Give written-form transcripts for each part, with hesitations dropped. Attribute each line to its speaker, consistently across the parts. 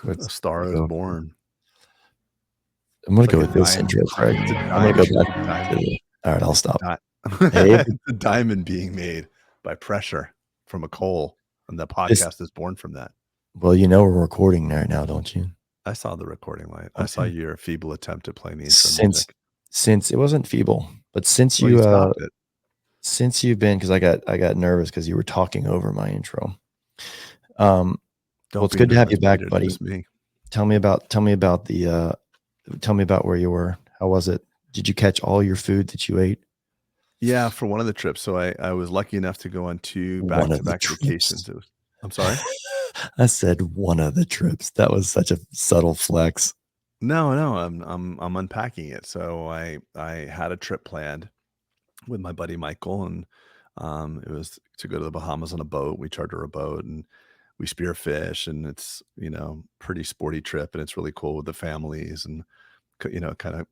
Speaker 1: A Star Is Born.
Speaker 2: I'm going to go with this intro, Craig. I'm going to go back to all right, I'll stop.
Speaker 1: It's a diamond being made by pressure from a coal, and the podcast is born from that.
Speaker 2: Well, you know we're recording right now, don't you?
Speaker 1: I saw the recording light. Okay. I saw your feeble attempt at playing the intro music.
Speaker 2: Since it wasn't feeble, but since you
Speaker 1: stopped it.
Speaker 2: Since you've been, because I got nervous because you were talking over my intro. Well, it's good to have you back, buddy. Tell me about where you were. How was it? Did you catch all your food that you ate?
Speaker 1: Yeah, for one of the trips. So I was lucky enough to go on 2 back-to-back vacations. I'm sorry?
Speaker 2: I said one of the trips. That was such a subtle flex.
Speaker 1: No, I'm unpacking it. So I had a trip planned with my buddy Michael, and it was to go to the Bahamas on a boat. We charter a boat and we spearfish, and it's, pretty sporty trip, and it's really cool with the families, and kind of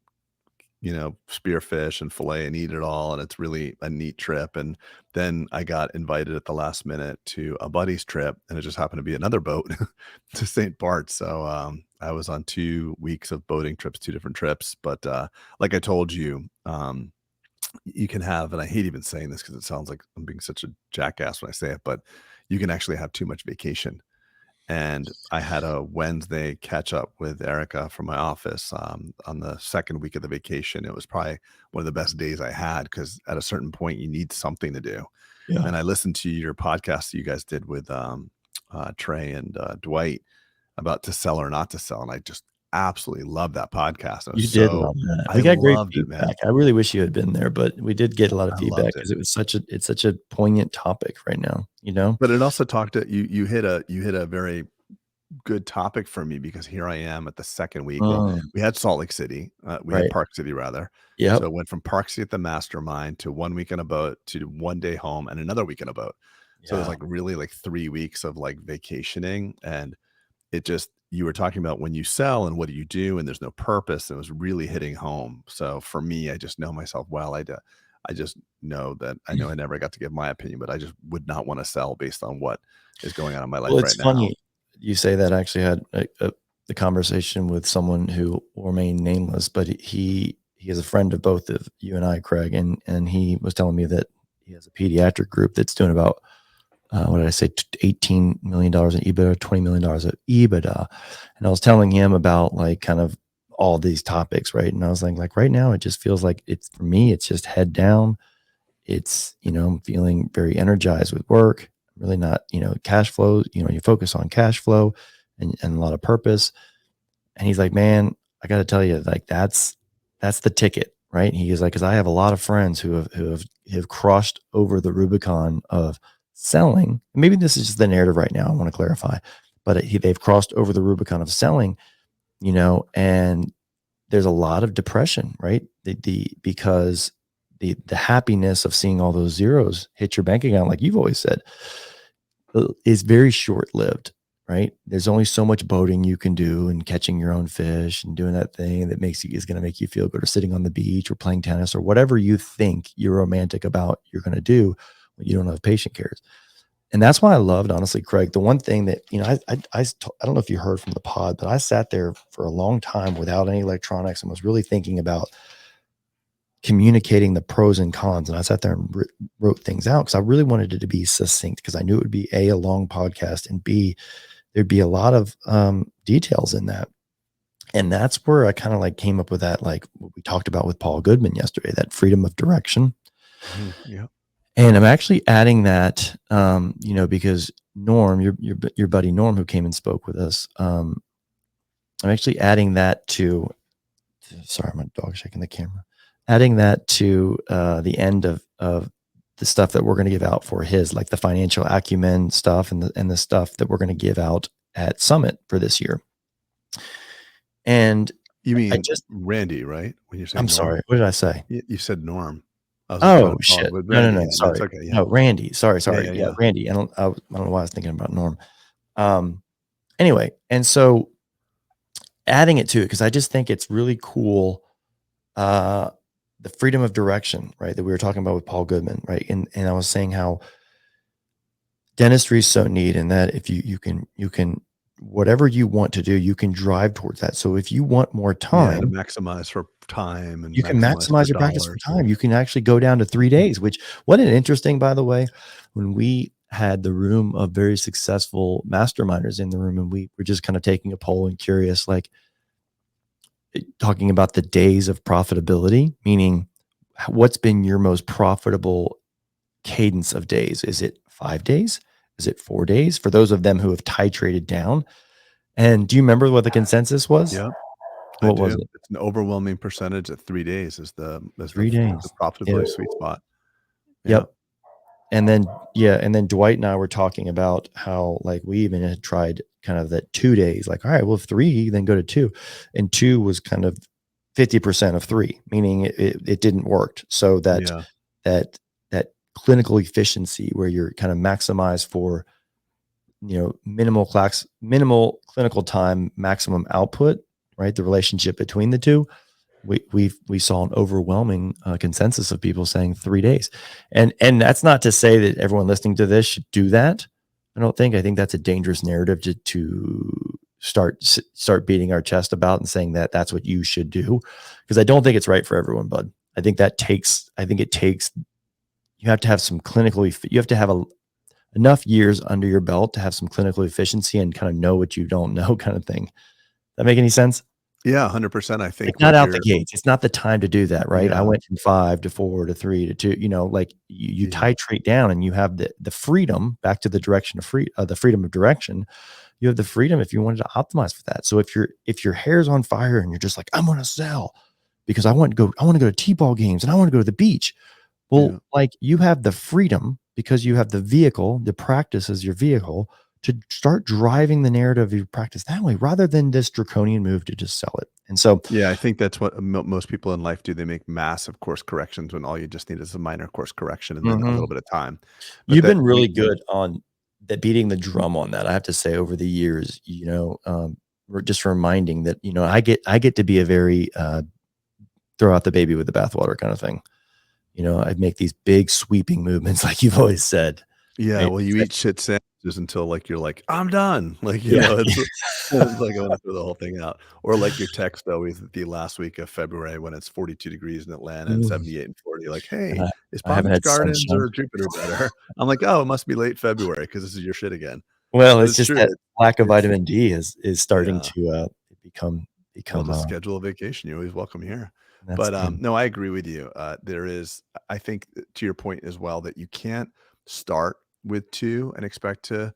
Speaker 1: spearfish and fillet and eat it all, and it's really a neat trip. And then I got invited at the last minute to a buddy's trip, and it just happened to be another boat to St. Bart's. So I was on 2 weeks of boating trips, 2 different trips. But like I told you, you can have, and I hate even saying this because it sounds like I'm being such a jackass when I say it, but you can actually have too much vacation. And I had a Wednesday catch up with Erica from my office on the second week of the vacation. It was probably one of the best days I had, because at a certain point you need something to do. Yeah. And I listened to your podcast that you guys did with Trey and Dwight about to sell or not to sell. And I just absolutely love that podcast.
Speaker 2: You did love that. We got great feedback. I really wish you had been there, but we did get a lot of feedback because it's such a poignant topic right now,
Speaker 1: But it also talked to you hit a very good topic for me, because here I am at the second week. Well, we had Salt Lake City. We had Park City rather.
Speaker 2: Yeah.
Speaker 1: So it went from Park City at the Mastermind to 1 week on a boat to 1 day home and another week on a boat. So it was really 3 weeks of vacationing, and it just, you were talking about when you sell and what do you do, and there's no purpose. And it was really hitting home. So for me, I just know myself well. I just know that I never got to give my opinion, but I just would not want to sell based on what is going on in my life right now.
Speaker 2: It's funny you say that. I actually had a conversation with someone who will remain nameless, but he is a friend of both of you and I, Craig, and he was telling me that he has a pediatric group that's doing about what did I say, $18 million in EBITDA, $20 million of EBITDA. And I was telling him about kind of all these topics, right? And I was like right now, it just feels like for me, it's just head down. It's, I'm feeling very energized with work. Really not, cash flow, you focus on cash flow and a lot of purpose. And he's like, man, I got to tell you, that's the ticket, right? He is like, cause I have a lot of friends who have crossed over the Rubicon of selling. Maybe this is just the narrative right now. I want to clarify, but they've crossed over the Rubicon of selling, and there's a lot of depression, right? Because the happiness of seeing all those zeros hit your bank account, like you've always said, is very short-lived, right? There's only so much boating you can do, and catching your own fish and doing that thing that is going to make you feel good, or sitting on the beach or playing tennis or whatever you think you're romantic about you're going to do when you don't have patient cares. And that's why I loved, honestly, Craig, the one thing that, I don't know if you heard from the pod, but I sat there for a long time without any electronics and was really thinking about communicating the pros and cons. And I sat there and wrote things out because I really wanted it to be succinct, because I knew it would be a long podcast, and B, there'd be a lot of details in that. And that's where I kind of came up with that, what we talked about with Paul Goodman yesterday, that freedom of direction.
Speaker 1: Mm-hmm. Yeah.
Speaker 2: And I'm actually adding that, because Norm, your buddy Norm, who came and spoke with us, I'm actually adding that to, sorry, my dog shaking the camera, adding that to the end of the stuff that we're going to give out for his, the financial acumen stuff and the stuff that we're going to give out at Summit for this year. And
Speaker 1: you mean Randy, right? When you're saying
Speaker 2: I'm
Speaker 1: Norm.
Speaker 2: Sorry, what did I say?
Speaker 1: You said Norm.
Speaker 2: Oh shit! No. Sorry.
Speaker 1: Okay, yeah.
Speaker 2: No, Randy. Sorry.
Speaker 1: Yeah.
Speaker 2: Randy. I don't know why I was thinking about Norm. Anyway, and so adding it to it, because I just think it's really cool. The freedom of direction, right? That we were talking about with Paul Goodman, right? And I was saying how dentistry is so neat, and that if you can whatever you want to do, you can drive towards that. So if you want more
Speaker 1: Yeah, to
Speaker 2: time,
Speaker 1: maximize for time and
Speaker 2: you can
Speaker 1: maximize
Speaker 2: maximize
Speaker 1: for
Speaker 2: your practice for
Speaker 1: dollars.
Speaker 2: time. You can actually go down to 3
Speaker 1: Mhm.
Speaker 2: days, which what an interesting, by the way, when we had the room of very successful masterminders in the room and we were just kind of taking a poll and curious, like talking about the days of profitability, meaning what's been your most profitable cadence of days? Is it 5 days? Is it 4 days? For those of them who have titrated down. And do you remember what the consensus was?
Speaker 1: Yep, I
Speaker 2: What was
Speaker 1: do.
Speaker 2: it?
Speaker 1: It's an overwhelming percentage at 3 days is
Speaker 2: 3
Speaker 1: the
Speaker 2: days. Yeah.
Speaker 1: profitability sweet spot. Yeah.
Speaker 2: Yep. And then yeah, and then Dwight and I were talking about how, like, we even had tried kind of that 2 days, like, all right, well, 3, then go to 2. And 2 was kind of 50% of 3, meaning it didn't work. So
Speaker 1: Yeah.
Speaker 2: that that clinical efficiency where you're kind of maximized for, minimal clinical time, maximum output, right? The relationship between the 2, we saw an overwhelming consensus of people saying 3 days, and that's not to say that everyone listening to this should do that. I think that's a dangerous narrative to start beating our chest about and saying that that's what you should do, because I don't think it's right for everyone, bud. I think it takes you have to have some you have to have enough years under your belt to have some clinical efficiency and kind of know what you don't know, kind of thing. That make any sense?
Speaker 1: Yeah, 100%. I
Speaker 2: Like,
Speaker 1: think
Speaker 2: not
Speaker 1: what
Speaker 2: out the
Speaker 1: you're
Speaker 2: gates. It's not the time to do that, right? I
Speaker 1: yeah,
Speaker 2: went from 5 to 4 to 3 to 2, like, you
Speaker 1: yeah,
Speaker 2: titrate down and you have the freedom back to the direction of the freedom of direction. You have the freedom if you wanted to optimize for that. So if your hair's on fire and you're just like, "I'm gonna sell because I wanna go to T-ball games and I wanna go to the beach." Well,
Speaker 1: yeah.
Speaker 2: like, you have the freedom because you have the vehicle, the practice as your vehicle to start driving the narrative of your practice that way rather than this draconian move to just sell it. And so
Speaker 1: Yeah, I think that's what most people in life do. They make massive course corrections when all you just need is a minor course correction and then a little
Speaker 2: mhm.
Speaker 1: bit of time. But
Speaker 2: You've
Speaker 1: that
Speaker 2: been
Speaker 1: you
Speaker 2: really good on that beating the drum on that, I have to say over the years, we're just reminding that, I get to be a very, throw out the baby with the bathwater kind of thing. I make these big sweeping movements like you've always said,
Speaker 1: yeah,
Speaker 2: right?
Speaker 1: well, you
Speaker 2: It's like
Speaker 1: eat shit sandwiches until, like, you're like, "I'm done." Like,
Speaker 2: yeah.
Speaker 1: it's like I wanna throw the whole thing out. Or like your text always at the last week of February when it's 42 degrees in Atlanta and
Speaker 2: Ooh,
Speaker 1: 78 in Florida, you're like,
Speaker 2: and
Speaker 1: "Hey, is
Speaker 2: I
Speaker 1: Palm
Speaker 2: haven't
Speaker 1: Beach
Speaker 2: had
Speaker 1: Gardens
Speaker 2: sunshine.
Speaker 1: or Jupiter better?" I'm like, "Oh, it must be late February because this is your shit again."
Speaker 2: Well,
Speaker 1: But
Speaker 2: it's
Speaker 1: it's
Speaker 2: just
Speaker 1: true.
Speaker 2: that lack of
Speaker 1: It's
Speaker 2: vitamin D is starting
Speaker 1: yeah.
Speaker 2: to, become
Speaker 1: Well,
Speaker 2: become,
Speaker 1: just schedule a vacation. You're always welcome here.
Speaker 2: that's
Speaker 1: But,
Speaker 2: good.
Speaker 1: no, I agree with you. There is I think to your point as well that you can't start with 2 and expect to,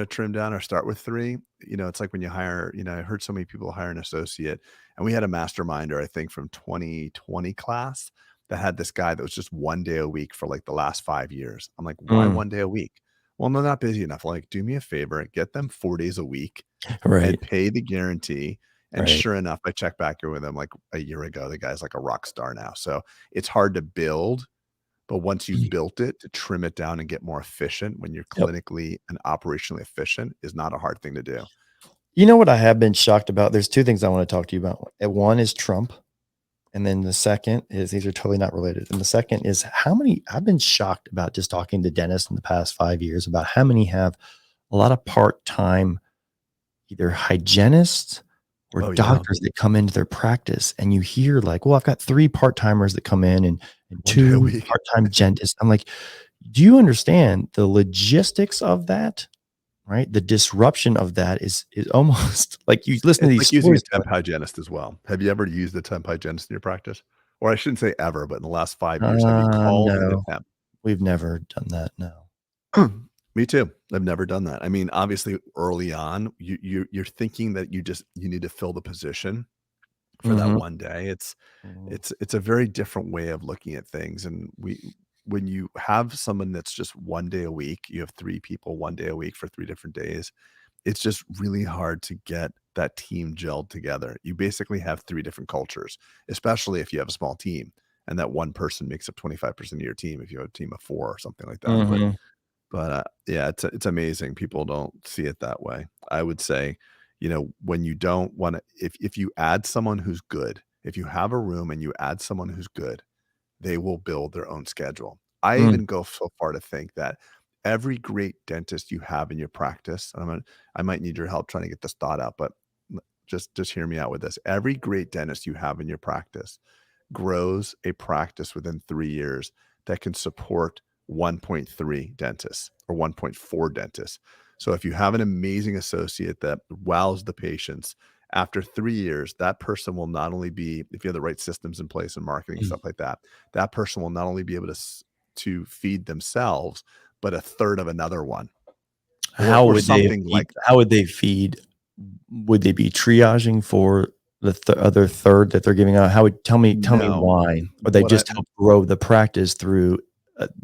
Speaker 1: trim down or start with 3. It's like when you hire I heard so many people hire an associate, and we had a masterminder, I think, from 2020 class that had this guy that was just 1 day a week for, like, the last 5 years. I'm like, "Why
Speaker 2: Mm,
Speaker 1: 1 day a week?" "Well, they're not busy enough." Like, "Do me a favor, get them 4 days a week
Speaker 2: right,
Speaker 1: and pay the guarantee." And
Speaker 2: right.
Speaker 1: sure enough, I checked back in with him like a year ago. The guy's like a rock star now. So it's hard to build, but once you've
Speaker 2: Ye
Speaker 1: built it, to trim it down and get more efficient when you're
Speaker 2: Yep.
Speaker 1: clinically and operationally efficient is not a hard thing to do.
Speaker 2: You know what I have been shocked about? There's 2 things I wanna talk to you about. One is Trump, and then the second is these are totally not related, and the second is how many I've been shocked about just talking to dentists in the past 5 years about how many have a lot of part-time either hygienists or
Speaker 1: Oh, yeah.
Speaker 2: doctors that come into their practice, and you hear like, "Well, I've got 3 part-timers that come in and
Speaker 1: 1 day a
Speaker 2: 2
Speaker 1: week.
Speaker 2: part-time dentists." I'm like, "Do you understand the logistics of that?" Right? The disruption of that is almost like you listen to
Speaker 1: It's
Speaker 2: these
Speaker 1: like using a
Speaker 2: stories,
Speaker 1: temp hygienist as well. Have you ever used a temp hygienist in your practice? Or I shouldn't say ever, but in the last 5 years, have you called in a
Speaker 2: no,
Speaker 1: temp?
Speaker 2: we've never done that, no.
Speaker 1: Me too. I've never done that. I mean, obviously, early on, you're thinking that you need to fill the position for that
Speaker 2: Mhm,
Speaker 1: one day.
Speaker 2: mhm,
Speaker 1: It's a very different way of looking at things, and when you have someone that's just 1 day a week, you have 3 people 1 day a week for 3 different days, it's just really hard to get that team gelled together. You basically have 3 different cultures, especially if you have a small team, and that one person makes up 25% of your team if you have a team of 4 or something like that,
Speaker 2: mhm,
Speaker 1: yeah, it's amazing. People don't see it that way. I would say, when you don't wanna if you add someone who's good, if you have a room and you add someone who's good, they will build their own schedule. I
Speaker 2: mm,
Speaker 1: even go so far to think that every great dentist you have in your practice, and I might need your help trying to get this thought out, but just hear me out with this. Every great dentist you have in your practice grows a practice within 3 years that can support 1.3 dentists or 1.4 dentists. So if you have an amazing associate that wows the patients, after 3 years, that person will not only be, if you have the right systems in place and marketing,
Speaker 2: Mm.
Speaker 1: stuff like that, that person will not only be able to feed themselves, but a third of another one or something like that.
Speaker 2: How would they feed? Would they be triaging for the other third that they're giving out? How would tell me
Speaker 1: No,
Speaker 2: why? Or they
Speaker 1: what I
Speaker 2: just help grow the practice through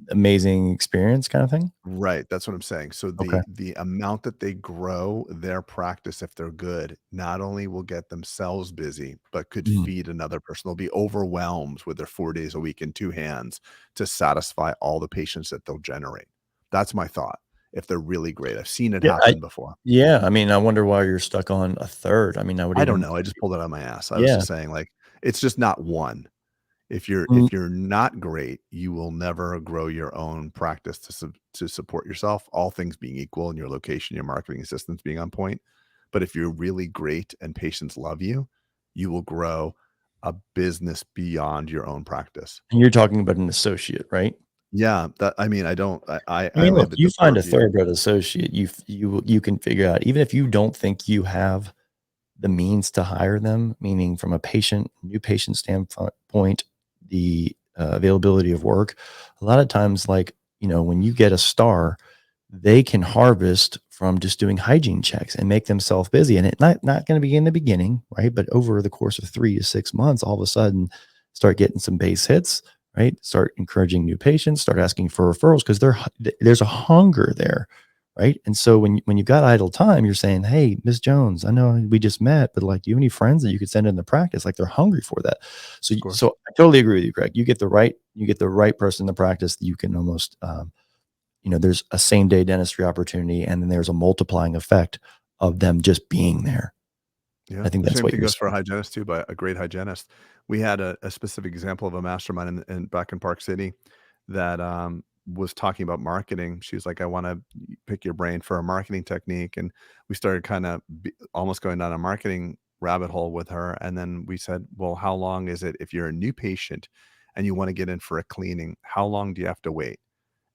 Speaker 2: amazing experience kind of thing?
Speaker 1: right, that's what I'm saying. So
Speaker 2: Okay.
Speaker 1: the amount that they grow their practice, if they're good, not only will get themselves busy, but could
Speaker 2: Mm.
Speaker 1: feed another person. They'll be overwhelmed with their 4 days a week in 2 hands to satisfy all the patients that they'll generate. That's my thought, if they're really great. I've seen it
Speaker 2: Yeah,
Speaker 1: happen before.
Speaker 2: I mean, I wonder why you're stuck on a third. I mean, I would
Speaker 1: I don't
Speaker 2: even
Speaker 1: know, I just pulled it out of my ass. I was
Speaker 2: yeah.
Speaker 1: just saying, like, it's just not one.
Speaker 2: Mm,
Speaker 1: If you're not great, you will never grow your own practice to support yourself, all things being equal and your location, your marketing systems being on point. But if you're really great and patients love you, you will grow a business beyond your own practice.
Speaker 2: and you're talking about an associate, right?
Speaker 1: Yeah, that I mean, I don't
Speaker 2: I
Speaker 1: I
Speaker 2: mean,
Speaker 1: only
Speaker 2: look,
Speaker 1: have the
Speaker 2: you find a
Speaker 1: purview.
Speaker 2: thoroughbred associate, you can figure out even if you don't think you have the means to hire them, meaning from a new patient standpoint, the availability of work. A lot of times, like, when you get a star, they can harvest from just doing hygiene checks and make themselves busy. And it not going to be in the beginning, right? But over the course of 3 to 6 months, all of a sudden start getting some base hits, right? Start encouraging new patients, start asking for referrals because there's a hunger there, right? And so when you've got idle time, you're saying, "Hey, Miss Jones, I know we just met, but like, do you have any friends that you could send into practice?" Like they're hungry for that. So
Speaker 1: Of course.
Speaker 2: so I totally agree with you, Greg. You get the right person in practice that you can almost there's a same day dentistry opportunity, and then there's a multiplying effect of them just being there.
Speaker 1: Yeah,
Speaker 2: I think
Speaker 1: the
Speaker 2: that's
Speaker 1: same
Speaker 2: what
Speaker 1: thing
Speaker 2: you're
Speaker 1: goes for a
Speaker 2: saying.
Speaker 1: hygienist too, but a great hygienist. We had a specific example of a mastermind in back in Park City that, was talking about marketing. She was like, "I wanna pick your brain for a marketing technique," and we started kinda almost going down a marketing rabbit hole with her, and then we said, "Well, how long is it if you're a new patient and you wanna get in for a cleaning, how long do you have to wait?"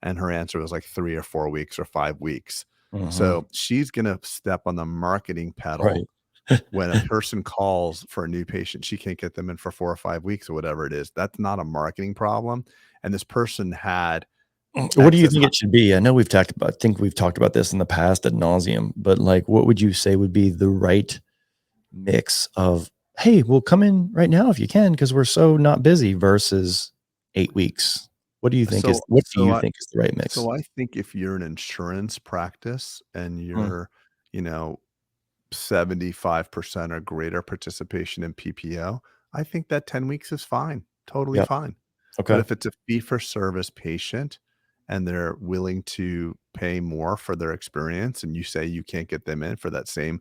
Speaker 1: And her answer was like 3 or 4 weeks or 5 weeks.
Speaker 2: Mhm.
Speaker 1: So, she's gonna step on the marketing pedal
Speaker 2: Right.
Speaker 1: when a person calls for a new patient, she can't get them in for 4 or 5 weeks or whatever it is. That's not a marketing problem, and this person had
Speaker 2: What do you
Speaker 1: excess
Speaker 2: think it should be? I think we've talked about this in the past ad nauseum, but, like, what would you say would be the right mix of, "Hey, well, come in right now if you can, because 'cause we're so not busy," versus 8 weeks?
Speaker 1: so
Speaker 2: What do
Speaker 1: so
Speaker 2: you
Speaker 1: I
Speaker 2: think is the right mix?
Speaker 1: so I think if you're an insurance practice and
Speaker 2: Mm,
Speaker 1: you're, you know, 75% or greater participation in PPO, I think that 10 weeks is fine, totally
Speaker 2: yep,
Speaker 1: fine. But
Speaker 2: okay.
Speaker 1: if it's a fee for service patient and they're willing to pay more for their experience and you say you can't get them in for that same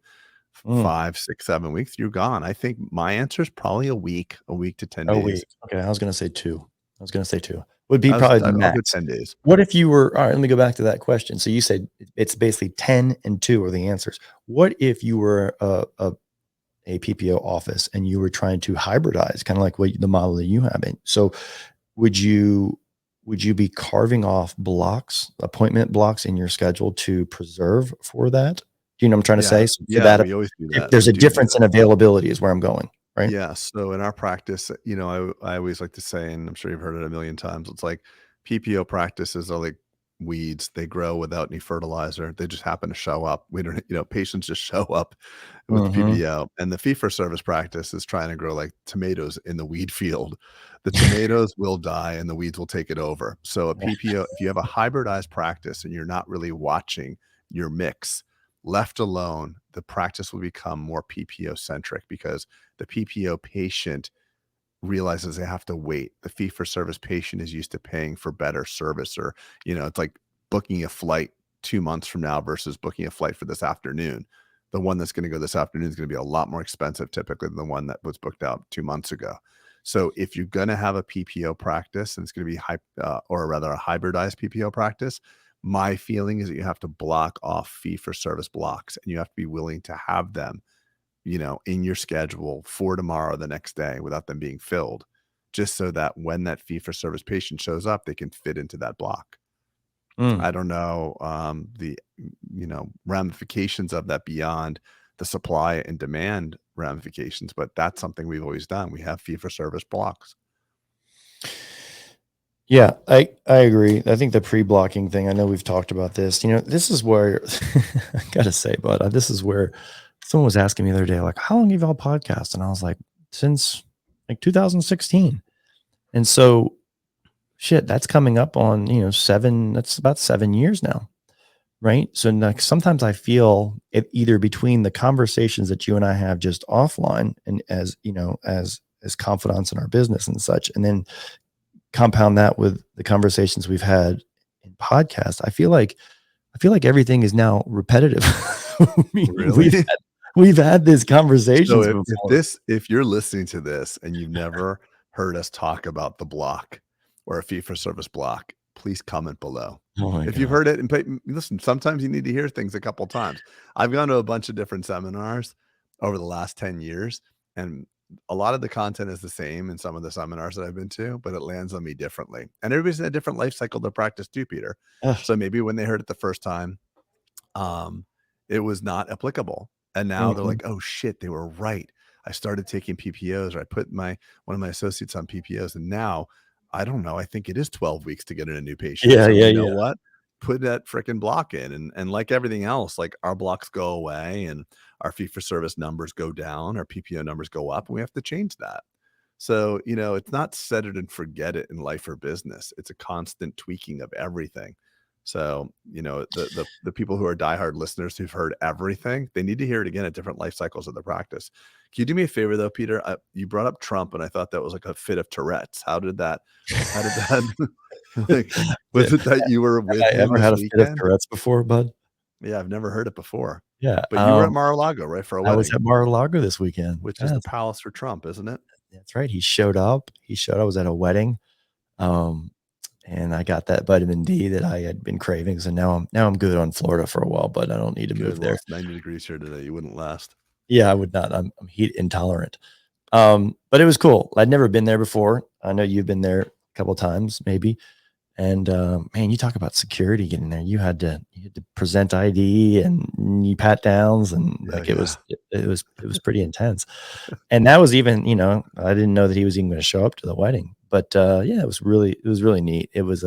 Speaker 2: Mm.
Speaker 1: 5, 6, 7 weeks, you're gone. I think my answer is probably a week to 10
Speaker 2: A week.
Speaker 1: days.
Speaker 2: Okay, I was gonna say 2. I was gonna say 2. Would be probably the
Speaker 1: I'll go
Speaker 2: max.
Speaker 1: 10 days.
Speaker 2: What if you were alright, let me go back to that question. So you said it's basically 10 and 2 are the answers. What if you were a PPO office and you were trying to hybridize, kinda like what the model that you have in? So would you would you be carving off appointment blocks in your schedule to preserve for that? Do you know what I'm trying to
Speaker 1: Yeah,
Speaker 2: say? So
Speaker 1: yeah,
Speaker 2: that
Speaker 1: we always do
Speaker 2: if
Speaker 1: that.
Speaker 2: there's
Speaker 1: We
Speaker 2: a
Speaker 1: do
Speaker 2: difference
Speaker 1: that.
Speaker 2: in availability is where I'm going, right?
Speaker 1: Yeah, so in our practice, I always like to say, and I'm sure you've heard it a million times, it's like PPO practices are like weeds. They grow without any fertilizer. They just happen to show up. We don't, patients just show up with
Speaker 2: Mhm.
Speaker 1: PPO. And the fee for service practice is trying to grow like tomatoes in the weed field. The tomatoes will die and the weeds will take it over. So a PPO, if you have a hybridized practice and you're not really watching your mix, left alone, the practice will become more PPO centric because the PPO patient realizes they have to wait. The fee for service patient is used to paying for better service or, it's like booking a flight 2 months from now versus booking a flight for this afternoon. The one that's gonna go this afternoon is gonna be a lot more expensive typically than the one that was booked out 2 months ago. So if you're gonna have a PPO practice and it's gonna be or rather a hybridized PPO practice, My feeling is that you have to block off fee for service blocks, and you have to be willing to have them, in your schedule for tomorrow, the next day, without them being filled, just so that when that fee for service patient shows up, they can fit into that block.
Speaker 2: Mm.
Speaker 1: I don't know, the, ramifications of that beyond the supply and demand ramifications, but that's something we've always done. We have fee for service blocks.
Speaker 2: Yeah, I agree. I think the pre-blocking thing, I know we've talked about this. This is where I gotta say, bud, this is where someone was asking me the other day, like, how long have y'all podcast? And I was like, since like 2016. And so shit, that's coming up on, that's about 7 years now. Right. So like sometimes I feel it either between the conversations that you and I have just offline and as confidants in our business and such, and then compound that with the conversations we've had in podcasts, I feel like everything is now repetitive.
Speaker 1: Really?
Speaker 2: We've had these
Speaker 1: So
Speaker 2: conversations
Speaker 1: if
Speaker 2: before.
Speaker 1: if you're listening to this and you've never heard us talk about the block or a fee for service block, please comment below.
Speaker 2: Oh my
Speaker 1: If you've
Speaker 2: God.
Speaker 1: heard it and listen, sometimes you need to hear things a couple times. I've gone to a bunch of different seminars over the last 10 years, and a lot of the content is the same in some of the seminars that I've been to, but it lands on me differently. And everybody's in a different life cycle to practice too, Peter.
Speaker 2: Ugh.
Speaker 1: So maybe when they heard it the first time, um, it was not applicable. And now they're
Speaker 2: Mhm.
Speaker 1: like, "Oh shit, they were right. I started taking PPOs, or I put one of my associates on PPOs, and now I don't know, I think it is 12 weeks to get in a new patient.
Speaker 2: Yeah,
Speaker 1: So
Speaker 2: yeah,
Speaker 1: you know
Speaker 2: yeah.
Speaker 1: what? Put that freaking block in." And like everything else, like our blocks go away and our fee for service numbers go down, our PPO numbers go up, and we have to change that. So, it's not set it and forget it in life or business. It's a constant tweaking of everything. So, the people who are diehard listeners who've heard everything, they need to hear it again at different life cycles of the practice. Can you do me a favor though, Peter? You brought up Trump, and I thought that was like a fit of Tourette's. How did that like,
Speaker 2: Yeah.
Speaker 1: was it that you were
Speaker 2: Have
Speaker 1: with
Speaker 2: I
Speaker 1: him
Speaker 2: ever
Speaker 1: this
Speaker 2: had a fit of
Speaker 1: weekend?
Speaker 2: Tourette's before, bud?
Speaker 1: Yeah, I've never heard it before.
Speaker 2: Yeah.
Speaker 1: But you were at Mar-a-Lago, right, for a
Speaker 2: I was
Speaker 1: wedding,
Speaker 2: at Mar-a-Lago this weekend.
Speaker 1: which is the
Speaker 2: Yes,
Speaker 1: palace for Trump, isn't it?
Speaker 2: that's right. He showed up. I was at a wedding. Um, and I got that vitamin D that I had been craving. So now I'm good on Florida for a while, but I don't need to
Speaker 1: Good.
Speaker 2: move
Speaker 1: Well,
Speaker 2: there.
Speaker 1: it's 90 degrees here today. You wouldn't last.
Speaker 2: Yeah, I would not. I'm heat intolerant. But it was cool. I'd never been there before. I know you've been there a couple of times, maybe. And man, you talk about security getting there. You had to present ID and you pat downs and
Speaker 1: Yeah,
Speaker 2: like it
Speaker 1: yeah.
Speaker 2: was it was pretty intense. And that was even, I didn't know that he was even going to show up to the wedding. But yeah, it was really neat. It was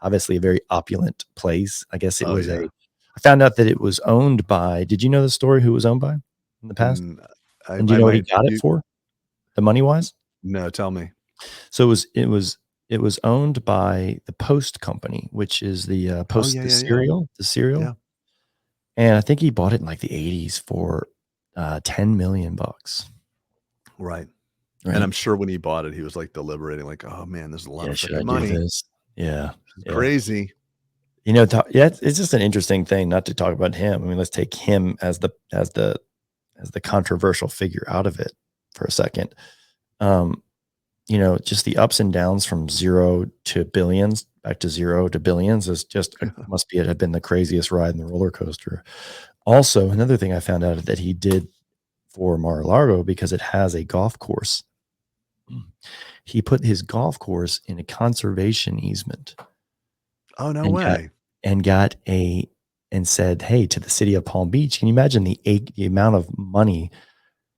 Speaker 2: obviously a very opulent place. I guess it
Speaker 1: Oh,
Speaker 2: was
Speaker 1: yeah.
Speaker 2: I found out that it was owned by, did you know the story who it was owned by in the past?
Speaker 1: Mm, I
Speaker 2: And do you
Speaker 1: I
Speaker 2: know what he
Speaker 1: might
Speaker 2: got it
Speaker 1: you
Speaker 2: for? The money wise?
Speaker 1: no, tell me.
Speaker 2: So it was owned by the Post Company, which is the
Speaker 1: Oh,
Speaker 2: Post
Speaker 1: yeah, yeah, yeah.
Speaker 2: the cereal,
Speaker 1: Yeah,
Speaker 2: and I think he bought it in like the '80s for 10 million bucks,
Speaker 1: right. And
Speaker 2: right?
Speaker 1: I'm sure when he bought it, he was, like, deliberating, like, "Oh, man, there's a lot
Speaker 2: Yeah,
Speaker 1: of
Speaker 2: should
Speaker 1: freaking
Speaker 2: I do
Speaker 1: money.
Speaker 2: this? Yeah,
Speaker 1: This is
Speaker 2: yeah.
Speaker 1: crazy."
Speaker 2: Yeah, it's just an interesting thing not to talk about him. I mean, let's take him as the controversial figure out of it for a second. Um, just the ups and downs from 0 to billions, back to 0 to billions is just must be it had been the craziest ride in the roller coaster. Also, another thing I found out that he did for Mar-a-Lago, because it has a golf course. He put his golf course in a conservation easement
Speaker 1: Oh, no
Speaker 2: and got
Speaker 1: way.
Speaker 2: and got a and said, "Hey, to the city of Palm Beach, can you imagine the amount of money?"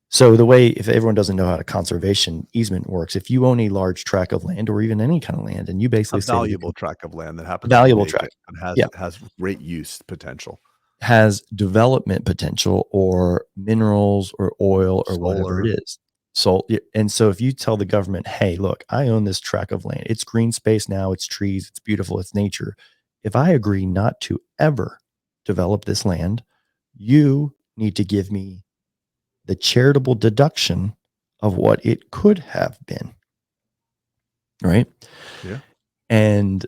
Speaker 2: So the way, if everyone doesn't know how a conservation easement works, if you own a large tract of land or even any kind of land, and you
Speaker 1: A
Speaker 2: basically say to
Speaker 1: valuable tract of land that
Speaker 2: a
Speaker 1: happens to be
Speaker 2: valuable
Speaker 1: vacant
Speaker 2: tract,
Speaker 1: and
Speaker 2: yeah,
Speaker 1: has great use potential.
Speaker 2: has development potential or minerals or oil or whatever it
Speaker 1: Solar.
Speaker 2: is. So, and so if you tell the government, hey, look, I own this tract of land, it's green space now, it's trees, it's beautiful, it's nature. If I agree not to ever develop this land, you need to give me the charitable deduction of what it could have been. Right.
Speaker 1: Yeah.
Speaker 2: And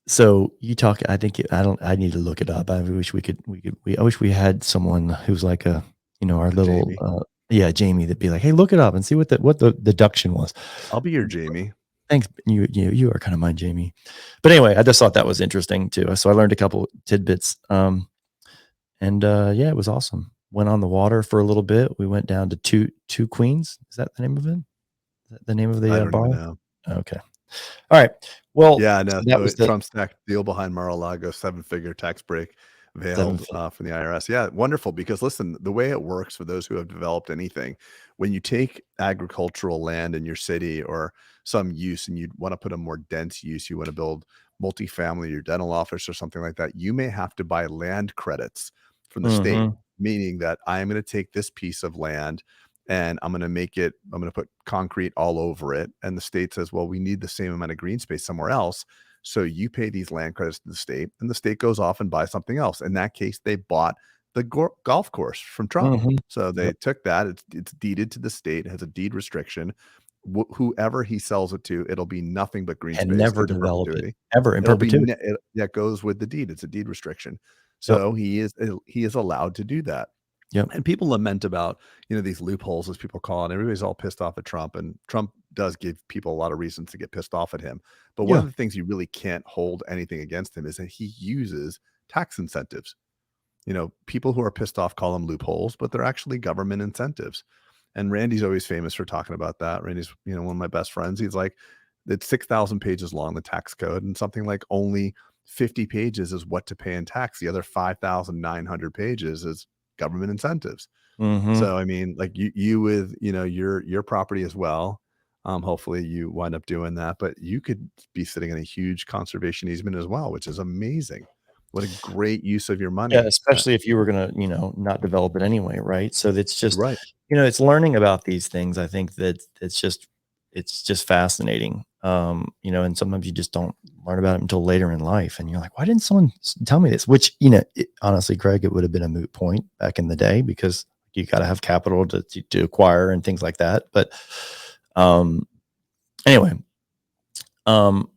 Speaker 2: so you talk, I think I need to look it up. I wish I wish we had someone who's like our
Speaker 1: A
Speaker 2: little,
Speaker 1: Jamie.
Speaker 2: yeah, Jamie, that'd be like, hey, look it up and see what the deduction was.
Speaker 1: I'll be your Jamie.
Speaker 2: Thanks. You are kind of my Jamie. But anyway, I just thought that was interesting too. So I learned a couple tidbits. And yeah, it was awesome. Went on the water for a little bit. We went down to Two Queens. Is that the name of it? Is that the name of
Speaker 1: I
Speaker 2: the
Speaker 1: don't even
Speaker 2: bar?
Speaker 1: know.
Speaker 2: Okay. All right. Well,
Speaker 1: Yeah,
Speaker 2: so
Speaker 1: no,
Speaker 2: that
Speaker 1: so
Speaker 2: was the
Speaker 1: Trump's tax deal behind Mar-a-Lago, seven-figure tax break
Speaker 2: seven.
Speaker 1: veiled, from the IRS. Yeah, wonderful, because listen, the way it works for those who have developed anything, when you take agricultural land in your city or some use and you wanna put a more dense use, you wanna build multifamily, your dental office or something like that, you may have to buy land credits from the state,
Speaker 2: Mhm.
Speaker 1: meaning that I am gonna take this piece of land and I'm gonna put concrete all over it. And the state says, well, we need the same amount of green space somewhere else. So you pay these land credits to the state, and the state goes off and buys something else. In that case, they bought the golf course from Trump.
Speaker 2: Mhm.
Speaker 1: So they
Speaker 2: Yep.
Speaker 1: took that. It's deeded to the state. It has a deed restriction. Whoever he sells it to, it'll be nothing but green
Speaker 2: And
Speaker 1: space
Speaker 2: never
Speaker 1: into
Speaker 2: develop it
Speaker 1: perpetuity.
Speaker 2: ever in
Speaker 1: It'll be
Speaker 2: perpetuity.
Speaker 1: that goes with the deed. It's a deed restriction.
Speaker 2: Yep.
Speaker 1: So he is allowed to do that.
Speaker 2: Yep.
Speaker 1: And people lament about, these loopholes, as people call it. Everybody's all pissed off at Trump, and Trump does give people a lot of reasons to get pissed off at him. But one
Speaker 2: Yeah.
Speaker 1: of the things you really can't hold anything against him is that he uses tax incentives. People who are pissed off call them loopholes, but they're actually government incentives. And Randy's always famous for talking about that. Randy's, one of my best friends. He's like, it's 6,000 pages long, the tax code, and something like only 50 pages is what to pay in tax. The other 5,900 pages is government incentives.
Speaker 2: Mhm.
Speaker 1: So, I mean, like you with, your property as well. Hopefully you wind up doing that, but you could be sitting in a huge conservation easement as well, which is amazing. What a great use of your
Speaker 2: Yeah,
Speaker 1: money.
Speaker 2: especially if you were gonna, not develop it anyway, right? So it's just,
Speaker 1: Right.
Speaker 2: it's learning about these things. I think that it's just fascinating. And sometimes you just don't learn about it until later in life, and you're like, "Why didn't someone tell me this?" Which, honestly, Craig, it would have been a moot point back in the day because you gotta have capital to acquire and things like that. But, um, anyway, um,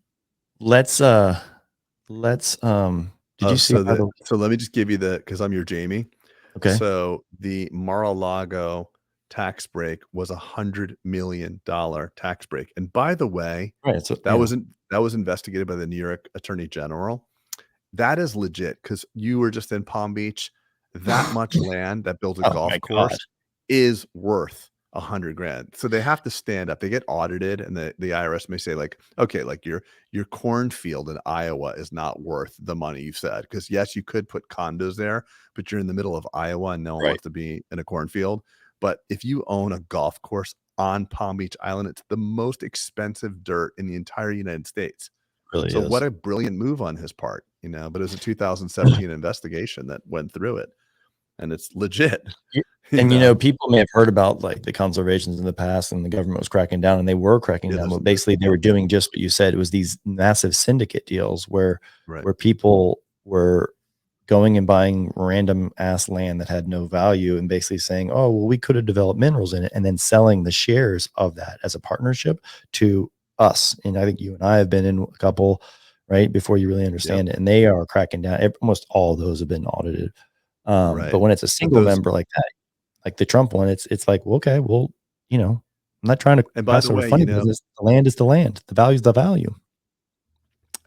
Speaker 2: let's, uh did
Speaker 1: Oh,
Speaker 2: you see, by the
Speaker 1: so let me just give you because I'm your Jamie.
Speaker 2: okay.
Speaker 1: So the Mar-a-Lago tax break was $100 million tax break. And by the way,
Speaker 2: Right, so
Speaker 1: that
Speaker 2: yeah.
Speaker 1: wasn't that was investigated by the New York Attorney General. That is legit because you were just in Palm Beach. That much land that builds a
Speaker 2: Oh my
Speaker 1: golf
Speaker 2: god.
Speaker 1: course is worth 100 grand. So they have to stand up. They get audited, and the IRS may say, like, okay, like your cornfield in Iowa is not worth the money you've said. Because yes, you could put condos there, but you're in the middle of Iowa and no one
Speaker 2: Right,
Speaker 1: wants to be in a cornfield. But if you own a golf course on Palm Beach Island, it's the most expensive dirt in the entire United States.
Speaker 2: really
Speaker 1: So what
Speaker 2: is.
Speaker 1: a brilliant move on his part, but it was a 2017 investigation that went through it, and it's legit,
Speaker 2: Y
Speaker 1: you
Speaker 2: and,
Speaker 1: know?
Speaker 2: people may have heard about, like, the conservations in the past and the government was cracking down, and they were cracking
Speaker 1: Yeah,
Speaker 2: down,
Speaker 1: there's
Speaker 2: but basically they
Speaker 1: yep,
Speaker 2: were doing just what you said. It was these massive syndicate deals where
Speaker 1: right,
Speaker 2: people were going and buying random ass land that had no value and basically saying, "Oh, well, we could have developed minerals in it," and then selling the shares of that as a partnership to us. And I think you and I have been in a couple, right, before you really
Speaker 1: yep,
Speaker 2: understand it, and they are cracking down. Almost all of those have been audited. But
Speaker 1: right,
Speaker 2: when it's a
Speaker 1: but
Speaker 2: single
Speaker 1: those
Speaker 2: member like that, like the Trump one, it's like, well, okay, well, I'm not trying to
Speaker 1: and by
Speaker 2: pass
Speaker 1: the
Speaker 2: over
Speaker 1: way,
Speaker 2: funny business. The land is the land. The value is the value.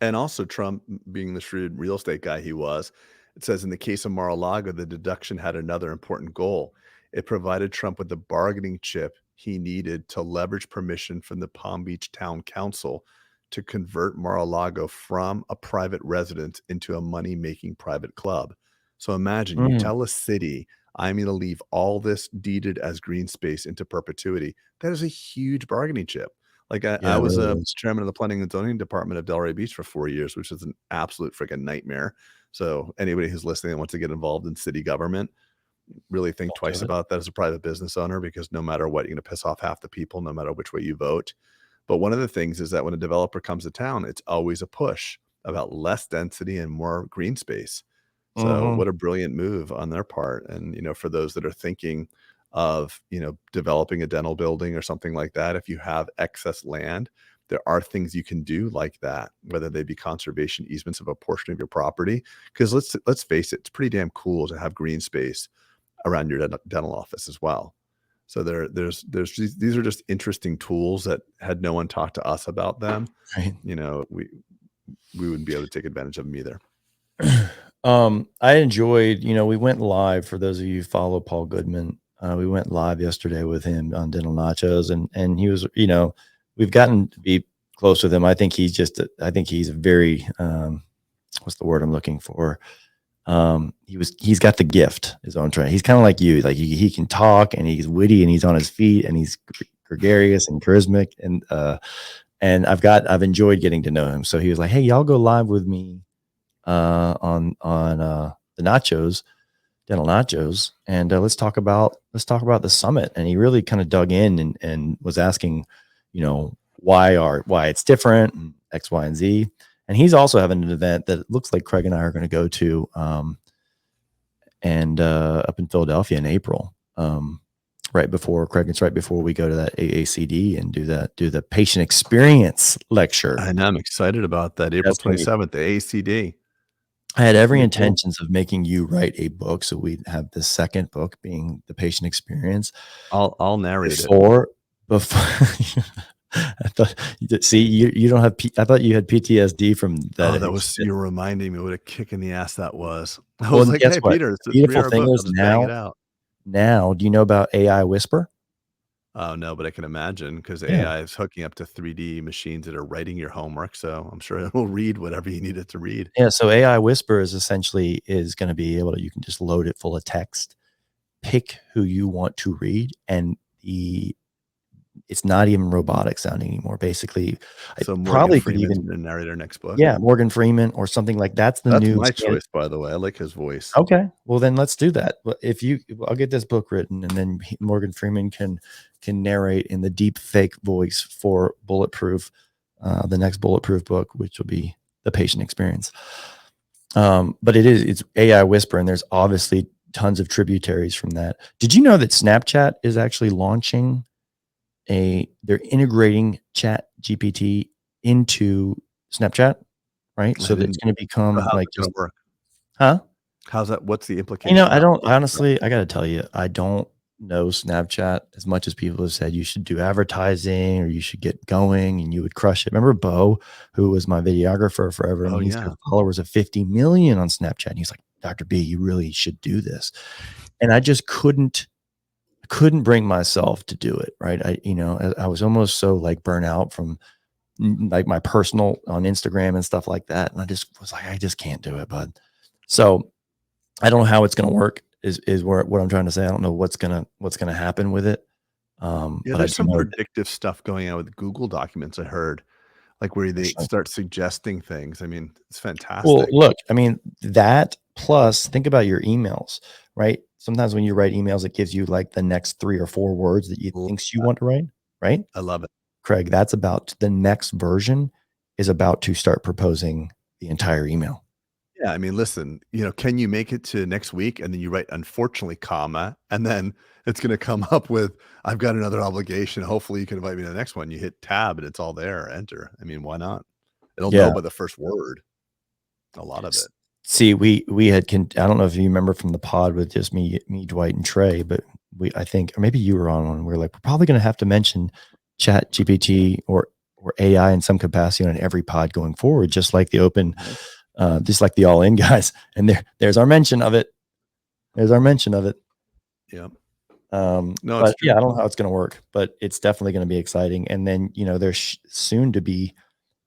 Speaker 1: and also Trump being the shrewd real estate guy he was, it says in the case of Mar-a-Lago, the deduction had another important goal. It provided Trump with the bargaining chip he needed to leverage permission from the Palm Beach Town Council to convert Mar-a-Lago from a private residence into a money-making private club. So imagine you
Speaker 2: Mm,
Speaker 1: tell a city, I'm going to leave all this deeded as green space into perpetuity. That is a huge bargaining chip. Like I
Speaker 2: yeah, it
Speaker 1: was
Speaker 2: really
Speaker 1: a
Speaker 2: is.
Speaker 1: chairman of the planning and zoning department of Delray Beach for 4 years, which is an absolute freaking nightmare. So anybody who's listening and wants to get involved in city government, really think
Speaker 2: Don't do
Speaker 1: twice
Speaker 2: it.
Speaker 1: about that as a private business owner, because no matter what, you're going to piss off half the people, no matter which way you vote. But one of the things is that when a developer comes to town, it's always a push about less density and more green space. So
Speaker 2: Mhm.
Speaker 1: what a brilliant move on their part. And, for those that are thinking of, developing a dental building or something like that, if you have excess land, there are things you can do like that, whether they be conservation easements of a portion of your property. Because let's face it, it's pretty damn cool to have green space around your dental office as well. So these are just interesting tools that had no one talked to us about them,
Speaker 2: Right.
Speaker 1: you know, we wouldn't be able to take advantage of them either.
Speaker 2: I enjoyed, we went live for those of you who follow Paul Goodman. We went live yesterday with him on Dental Nachos and he was, we've gotten to be close with him. I think I think he's a very, what's the word I'm looking for? He's got the gift, his own trait. He's kind of like you, like he can talk and he's witty and he's on his feet and he's gregarious and charismatic. And I've enjoyed getting to know him. So he was like, hey, y'all go live with me on the nachos, dental nachos, and let's talk about the summit. And he really kind of dug in and was asking, why it's different and X, Y, and Z. And he's also having an event that it looks like Craig and I are going to go to, and up in Philadelphia in April. Right before we go to that AACD and do the patient experience lecture.
Speaker 1: I know, I'm excited about that. April 27th, the AACD.
Speaker 2: I had every intentions of making you write a book, so we'd have the second book being the patient experience.
Speaker 1: I'll narrate
Speaker 2: before. I thought, see, you don't have. I thought you had PTSD from that.
Speaker 1: Oh, that was you're reminding me what a kick in the ass that was. I
Speaker 2: Well,
Speaker 1: was like,
Speaker 2: guess
Speaker 1: hey,
Speaker 2: what?
Speaker 1: Peter, it's a
Speaker 2: Beautiful
Speaker 1: 3-hour
Speaker 2: thing
Speaker 1: book.
Speaker 2: is
Speaker 1: I'll just bang it out.
Speaker 2: Now, do you know about AI Whisper?
Speaker 1: Oh, no, but I can imagine because
Speaker 2: Yeah.
Speaker 1: AI is hooking up to 3D machines that are writing your homework. So I'm sure it will read whatever you need it to read.
Speaker 2: Yeah. So AI Whisper is going to be able to, you can just load it full of text, pick who you want to read, and it's not even robotic sounding anymore. Basically,
Speaker 1: So
Speaker 2: I
Speaker 1: Morgan
Speaker 2: probably could
Speaker 1: Freeman's
Speaker 2: even,
Speaker 1: going to narrate our next book.
Speaker 2: yeah, Morgan Freeman or something like that's the
Speaker 1: That's
Speaker 2: new
Speaker 1: my
Speaker 2: standard.
Speaker 1: choice, by the way. I like his voice.
Speaker 2: Okay, well then let's do that. But I'll get this book written, and then Morgan Freeman can narrate in the deep fake voice for Bulletproof, the next Bulletproof book, which will be the patient experience. But it's AI Whisper, and there's obviously tons of tributaries from that. Did you know that Snapchat is actually launching they're integrating Chat GPT into Snapchat, right? So that it's going to become
Speaker 1: how's
Speaker 2: like
Speaker 1: it going to work?
Speaker 2: huh?
Speaker 1: How's that? What's the implication?
Speaker 2: I don't honestly, I got to tell you, I don't know Snapchat as much as people have said you should do advertising or you should get going and you would crush it. Remember Bo, who was my videographer forever? I mean, he's got followers of 50 million on Snapchat. And he's like, Dr. B, you really should do this. And I just couldn't bring myself to do it. Right. I was almost so like burnt out from like my personal on Instagram and stuff like that. And I just was like, I just can't do it, bud. So I don't know how it's going to work is what I'm trying to say. I don't know what's going to happen with it.
Speaker 1: Yeah,
Speaker 2: But
Speaker 1: there's some predictive stuff going on with Google Documents, I heard, like where they start suggesting things. I mean, it's fantastic.
Speaker 2: Well, look, I mean, that plus think about your emails, right? Sometimes when you write emails, it gives you like the next 3 or 4 words that you think you want to write, right?
Speaker 1: I love it.
Speaker 2: Craig, that's about the next version is about to start proposing the entire email.
Speaker 1: Yeah, I mean, listen, can you make it to next week? And then you write, unfortunately, comma, and then it's going to come up with, I've got another obligation. Hopefully you can invite me to the next one. You hit tab and it's all there, enter. I mean, why not? It'll know by the first word, a lot of it.
Speaker 2: See, we had, I don't know if you remember from the pod with just me, Dwight and Trey, but I think, or maybe you were on one. We were like, we're probably going to have to mention Chat GPT or AI in some capacity on every pod going forward, just like the open, just like the all in guys. And there's our mention of it. There's our mention of it.
Speaker 1: Yeah.
Speaker 2: No, but yeah, I don't know how it's going to work, but it's definitely going to be exciting. And then, there's soon to be,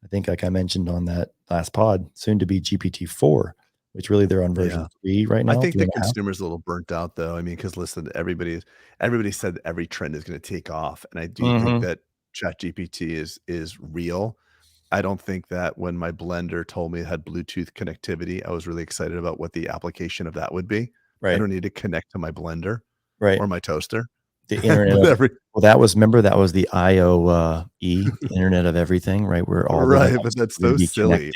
Speaker 2: I think, like I mentioned on that last pod, soon to be GPT-4, which really they're on version 3 right now.
Speaker 1: I think the consumer's a little burnt out though. I mean, because listen, everybody said that every trend is going to take off. And I do think that ChatGPT is real. I don't think that when my blender told me it had Bluetooth connectivity, I was really excited about what the application of that would be.
Speaker 2: Right.
Speaker 1: I don't need to connect to my blender
Speaker 2: or
Speaker 1: my toaster.
Speaker 2: The internet. Well, that was the IOE, the Internet of Everything, right? Where all
Speaker 1: but that's so silly.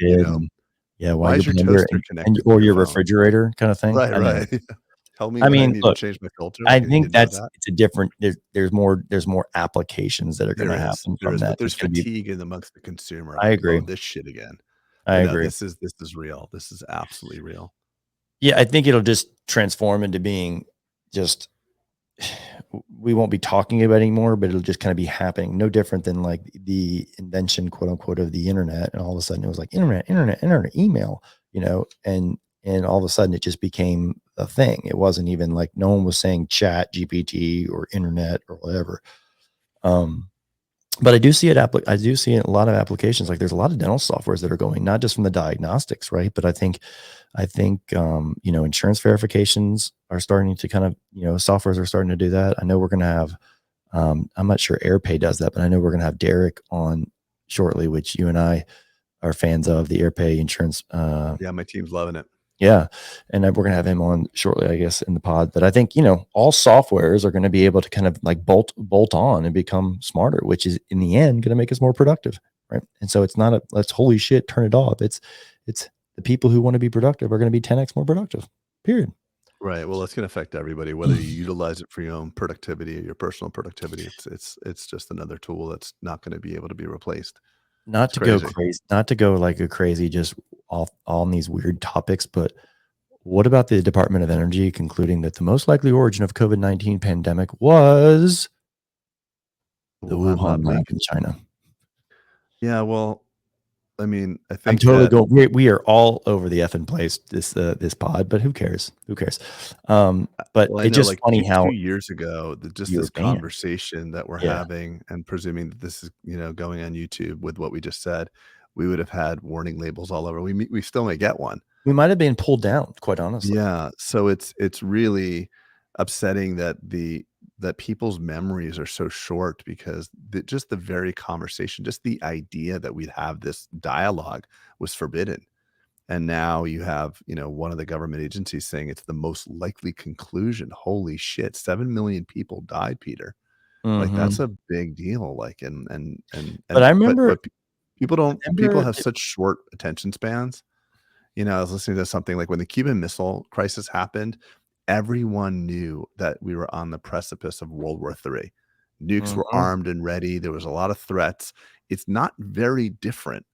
Speaker 2: Yeah,
Speaker 1: why is your toaster connected
Speaker 2: or your refrigerator kind of thing?
Speaker 1: Right. Tell me
Speaker 2: I mean,
Speaker 1: I need to change my filter.
Speaker 2: I think it's a different. There's more applications that are going to happen from that.
Speaker 1: But there's fatigue in amongst the consumer.
Speaker 2: I agree.
Speaker 1: This shit again.
Speaker 2: I agree.
Speaker 1: This is real. This is absolutely real.
Speaker 2: Yeah, I think it'll just transform into being just we won't be talking about it anymore, but it'll just kind of be happening. No different than like the invention, quote unquote, of the internet. And all of a sudden it was like internet, email, and all of a sudden it just became a thing. It wasn't even like no one was saying chat, GPT or internet or whatever. Um, but I do see it. I do see a lot of applications. Like there's a lot of dental softwares that are going, not just from the diagnostics, right? But I think insurance verifications are starting to kind of, softwares are starting to do that. I know we're going to have, I'm not sure AirPay does that, but I know we're going to have Derek on shortly, which you and I are fans of the AirPay insurance.
Speaker 1: Yeah, my team's loving it.
Speaker 2: Yeah. And then we're going to have him on shortly, I guess, in the pod. But I think, all softwares are going to be able to kind of like bolt on and become smarter, which is in the end going to make us more productive. Right. And so it's not let's holy shit, turn it off. It's the people who want to be productive are going to be 10x more productive. Period.
Speaker 1: Right. Well, it's going to affect everybody, whether you utilize it for your own productivity or your personal productivity. It's just another tool that's not going to be able to be replaced.
Speaker 2: Not
Speaker 1: It's
Speaker 2: to go
Speaker 1: crazy.
Speaker 2: crazy, not to go like a crazy, just off on these weird topics, but what about the Department of Energy concluding that the most likely origin of COVID-19 pandemic was the
Speaker 1: Wuhan lab
Speaker 2: Wuhan lab
Speaker 1: leak.
Speaker 2: in China?
Speaker 1: Yeah. Well, I mean, I
Speaker 2: I'm
Speaker 1: think
Speaker 2: totally
Speaker 1: that
Speaker 2: going. We are all over the effing place this pod, but who cares? Who cares? But
Speaker 1: well, I
Speaker 2: it's
Speaker 1: know
Speaker 2: just
Speaker 1: like
Speaker 2: funny
Speaker 1: two
Speaker 2: how
Speaker 1: years ago, just
Speaker 2: you were
Speaker 1: this
Speaker 2: banned.
Speaker 1: conversation that we're
Speaker 2: Yeah,
Speaker 1: having and presuming that this is, going on YouTube with what we just said, we would have had warning labels all over. We still may get one.
Speaker 2: we might have been pulled down, quite honestly.
Speaker 1: Yeah, so it's really upsetting that that people's memories are so short because just the very conversation, just the idea that we'd have this dialogue was forbidden. And now you have, one of the government agencies saying it's the most likely conclusion. Holy shit, 7 million people died, Peter. Like that's
Speaker 2: Hmm.
Speaker 1: a big deal. Like
Speaker 2: But I
Speaker 1: but
Speaker 2: remember,
Speaker 1: people have such short attention spans. I was listening to something like when the Cuban Missile Crisis happened, everyone knew that we were on the precipice of World War III. Nukes were
Speaker 2: Mhm,
Speaker 1: armed and ready. There was a lot of threats. It's not very different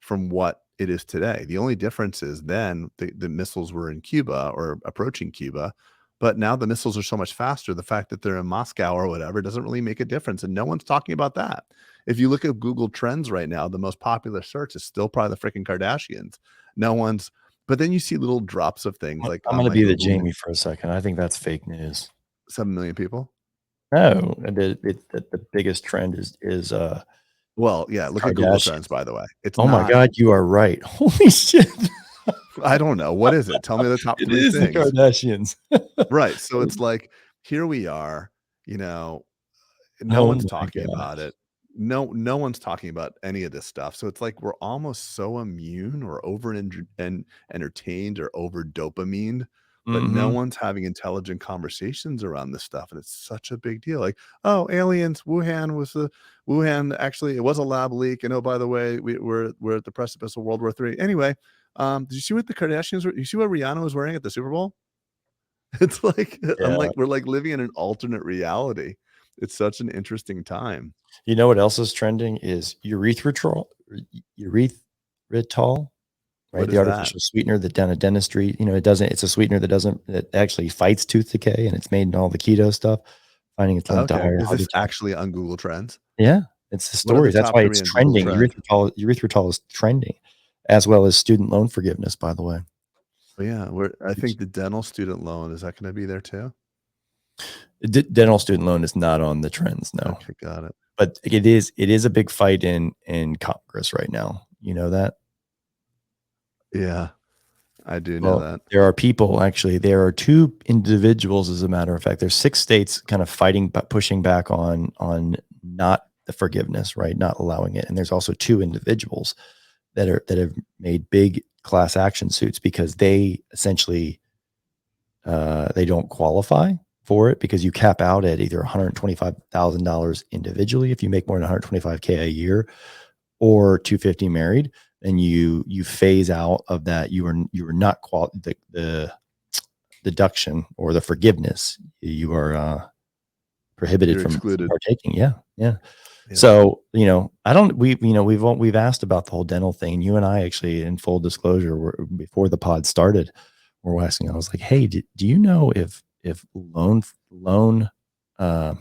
Speaker 1: from what it is today. The only difference is then the missiles were in Cuba or approaching Cuba, but now the missiles are so much faster. The fact that they're in Moscow or whatever doesn't really make a difference. And no one's talking about that. If you look at Google Trends right now, the most popular search is still probably the freaking Kardashians. No one's but then you see little drops of things like
Speaker 2: I'm
Speaker 1: on
Speaker 2: gonna
Speaker 1: my
Speaker 2: be the
Speaker 1: Google N
Speaker 2: Jamie for a second. I think that's fake news.
Speaker 1: 7 million people.
Speaker 2: No, the biggest trend is
Speaker 1: Well, yeah, look at Google Trends,
Speaker 2: Kardashians.
Speaker 1: by the way. It's
Speaker 2: Oh my
Speaker 1: not
Speaker 2: god, you are right. Holy shit.
Speaker 1: I don't know. What is it? Tell me the top
Speaker 2: It
Speaker 1: 3
Speaker 2: is the
Speaker 1: things.
Speaker 2: Kardashians.
Speaker 1: Right, so it's like, here we are, you know, no
Speaker 2: Oh
Speaker 1: one's
Speaker 2: my
Speaker 1: talking about
Speaker 2: gosh.
Speaker 1: it. No one's talking about any of this stuff. So it's like we're almost so immune or over and entertained or over dopamine, but no
Speaker 2: Mhm.
Speaker 1: one's having intelligent conversations around this stuff. And it's such a big deal. Like, oh, aliens, Wuhan actually it was a lab leak. And oh, by the way, we're at the precipice of World War III. Anyway, did you see what the Kardashians were? You see what Rihanna was wearing at the Super Bowl? It's like I'm
Speaker 2: Yeah.
Speaker 1: like we're like living in an alternate reality. It's such an interesting time.
Speaker 2: You know what else is trending is erythritol, right?
Speaker 1: What
Speaker 2: The
Speaker 1: is that?
Speaker 2: artificial sweetener that down at dentistry, it's a sweetener that actually fights tooth decay, and it's made in all the keto stuff, finding its linked to
Speaker 1: Okay.
Speaker 2: higher
Speaker 1: Is
Speaker 2: heart
Speaker 1: this
Speaker 2: attack.
Speaker 1: actually on Google Trends?
Speaker 2: Yeah, it's the
Speaker 1: What are the
Speaker 2: stories. That's
Speaker 1: top
Speaker 2: why
Speaker 1: 3
Speaker 2: it's
Speaker 1: on Google
Speaker 2: trending.
Speaker 1: Trend?
Speaker 2: Erythritol is trending, as well as student loan forgiveness, by the way.
Speaker 1: Oh, yeah, I
Speaker 2: Which
Speaker 1: think the dental student loan, is that gonna be there too?
Speaker 2: dental student loan is not on the trends, no.
Speaker 1: Okay, got it.
Speaker 2: But it is a big fight in Congress right now. You know that?
Speaker 1: Yeah, I do know
Speaker 2: Well,
Speaker 1: that.
Speaker 2: there are 2 individuals, as a matter of fact. There's 6 states kind of fighting but pushing back on not the forgiveness, right? Not allowing it. And there's also 2 individuals that have made big class action suits because they essentially they don't qualify for it because you cap out at either $125,000 individually if you make more than 125K a year, or 250 married, and you phase out of that. You are not the deduction or the forgiveness. You are prohibited
Speaker 1: You're
Speaker 2: from
Speaker 1: excluded.
Speaker 2: partaking. Yeah, yeah.
Speaker 1: Yeah.
Speaker 2: So I don't. We've asked about the whole dental thing. You and I actually, in full disclosure, before the pod started, we're asking. I was like, hey, do you know if loan uh,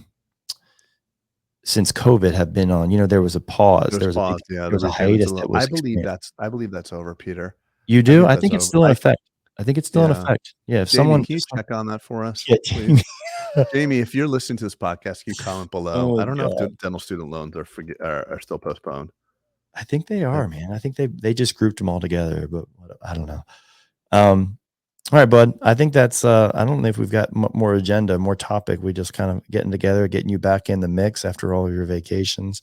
Speaker 2: since COVID have been on, there was a pause.
Speaker 1: There's pause, yeah,
Speaker 2: There
Speaker 1: the
Speaker 2: was a
Speaker 1: repayments
Speaker 2: hiatus
Speaker 1: a little
Speaker 2: that was experienced.
Speaker 1: I believe that's over, Peter.
Speaker 2: You
Speaker 1: I
Speaker 2: do?
Speaker 1: believe
Speaker 2: I
Speaker 1: that's
Speaker 2: think it's
Speaker 1: over.
Speaker 2: still in effect. I think it's still in
Speaker 1: Yeah.
Speaker 2: effect. Yeah, if
Speaker 1: Jamie,
Speaker 2: someone
Speaker 1: can you
Speaker 2: if some
Speaker 1: check on that for us,
Speaker 2: yeah, Jamie.
Speaker 1: please? Jamie, if you're listening to this podcast, can you comment below?
Speaker 2: Oh
Speaker 1: I don't know if
Speaker 2: god.
Speaker 1: dental student loans are still postponed.
Speaker 2: I think they
Speaker 1: I
Speaker 2: are, man. I think they just grouped them all together, but I don't know. Um, all right, bud. I think that's I don't know if we've got more agenda, more topic. We just kind of getting together, getting you back in the mix after all of your vacations.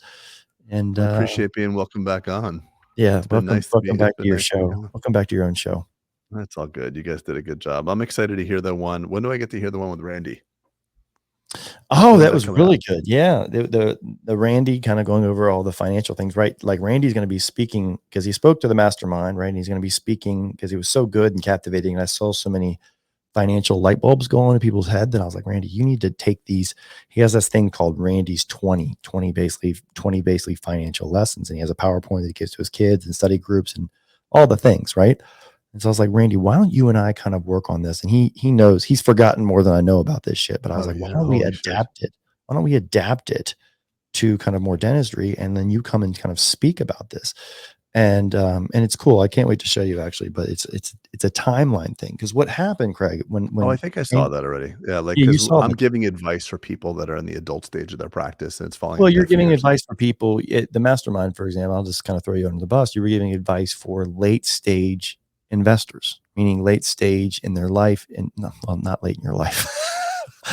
Speaker 2: And
Speaker 1: I appreciate being welcome back on.
Speaker 2: yeah, welcome
Speaker 1: It's
Speaker 2: back to
Speaker 1: been
Speaker 2: your
Speaker 1: nice to be
Speaker 2: show.
Speaker 1: on.
Speaker 2: Welcome back to your own show.
Speaker 1: That's all good. You guys did a good job. I'm excited to hear the one. When do I get to hear the one with Randy?
Speaker 2: Oh,
Speaker 1: When's
Speaker 2: that
Speaker 1: that
Speaker 2: was
Speaker 1: coming out?
Speaker 2: really good. Yeah, the Randy kind of going over all the financial things, right? Like Randy's going to be speaking because he spoke to the mastermind, right? And he's going to be speaking because he was so good and captivating, and I saw so many financial light bulbs go on in people's head that I was like, Randy, you need to take these. He has this thing called Randy's 20 basically financial lessons, and he has a PowerPoint that he gives to his kids and study groups and all the things, right? And so I was like, Randy, why don't you and I kind of work on this? And he knows he's forgotten more than I know about this shit. But I was
Speaker 1: Oh
Speaker 2: like, why
Speaker 1: yeah,
Speaker 2: don't we
Speaker 1: holy shit.
Speaker 2: adapt it? Why don't we adapt it to kind of more dentistry? And then you come and kind of speak about this. And it's cool. I can't wait to show you actually, but it's a timeline thing. Because what happened, Craig,
Speaker 1: Oh, I
Speaker 2: when
Speaker 1: think I saw
Speaker 2: and
Speaker 1: that already. Yeah, like
Speaker 2: yeah, you
Speaker 1: because
Speaker 2: saw
Speaker 1: I'm
Speaker 2: that.
Speaker 1: giving advice for people that are in the adult stage of their practice, and it's falling
Speaker 2: Well,
Speaker 1: on
Speaker 2: you're
Speaker 1: deaf
Speaker 2: giving
Speaker 1: ears.
Speaker 2: advice for people, the mastermind, for example, I'll just kind of throw you under the bus. You were giving advice for late stage investors, meaning late stage in their life, and no, well, not late in your life.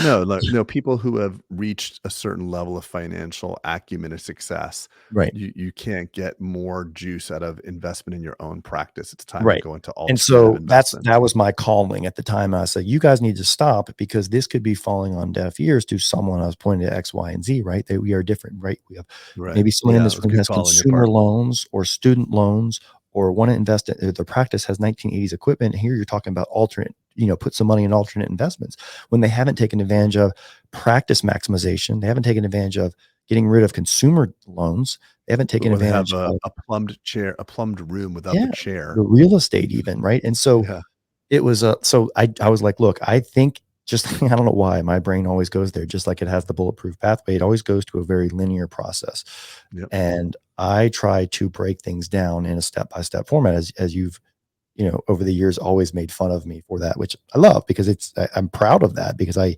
Speaker 1: No, people who have reached a certain level of financial acumen and success,
Speaker 2: Right.
Speaker 1: you can't get more juice out of investment in your own practice. It's time to
Speaker 2: Right.
Speaker 1: go into
Speaker 2: And
Speaker 1: alternative
Speaker 2: so
Speaker 1: investments.
Speaker 2: that was my calling at the time. I said, you guys need to stop because this could be falling on deaf ears to someone. I was pointing to X, Y, and Z, right? That we are different, right? We have
Speaker 1: Right.
Speaker 2: maybe someone in
Speaker 1: Yeah, it
Speaker 2: this
Speaker 1: was a
Speaker 2: room
Speaker 1: good
Speaker 2: has
Speaker 1: call on your
Speaker 2: consumer
Speaker 1: part.
Speaker 2: loans or student loans or want to invest in their practice has 1980s equipment. Here you're talking about alternate, put some money in alternate investments when they haven't taken advantage of practice maximization. They haven't taken advantage of getting rid of consumer loans. They haven't taken
Speaker 1: Or they have
Speaker 2: advantage of,
Speaker 1: a plumbed chair, a plumbed room without the
Speaker 2: yeah,
Speaker 1: chair.
Speaker 2: the real estate even, right? And so
Speaker 1: Yeah.
Speaker 2: it was so I was like, look, I think just I don't know why my brain always goes there, just like it has the bulletproof pathway. It always goes to a very linear process.
Speaker 1: Yep.
Speaker 2: And I try to break things down in a step-by-step format as you've, over the years always made fun of me for that, which I love because I'm proud of that because I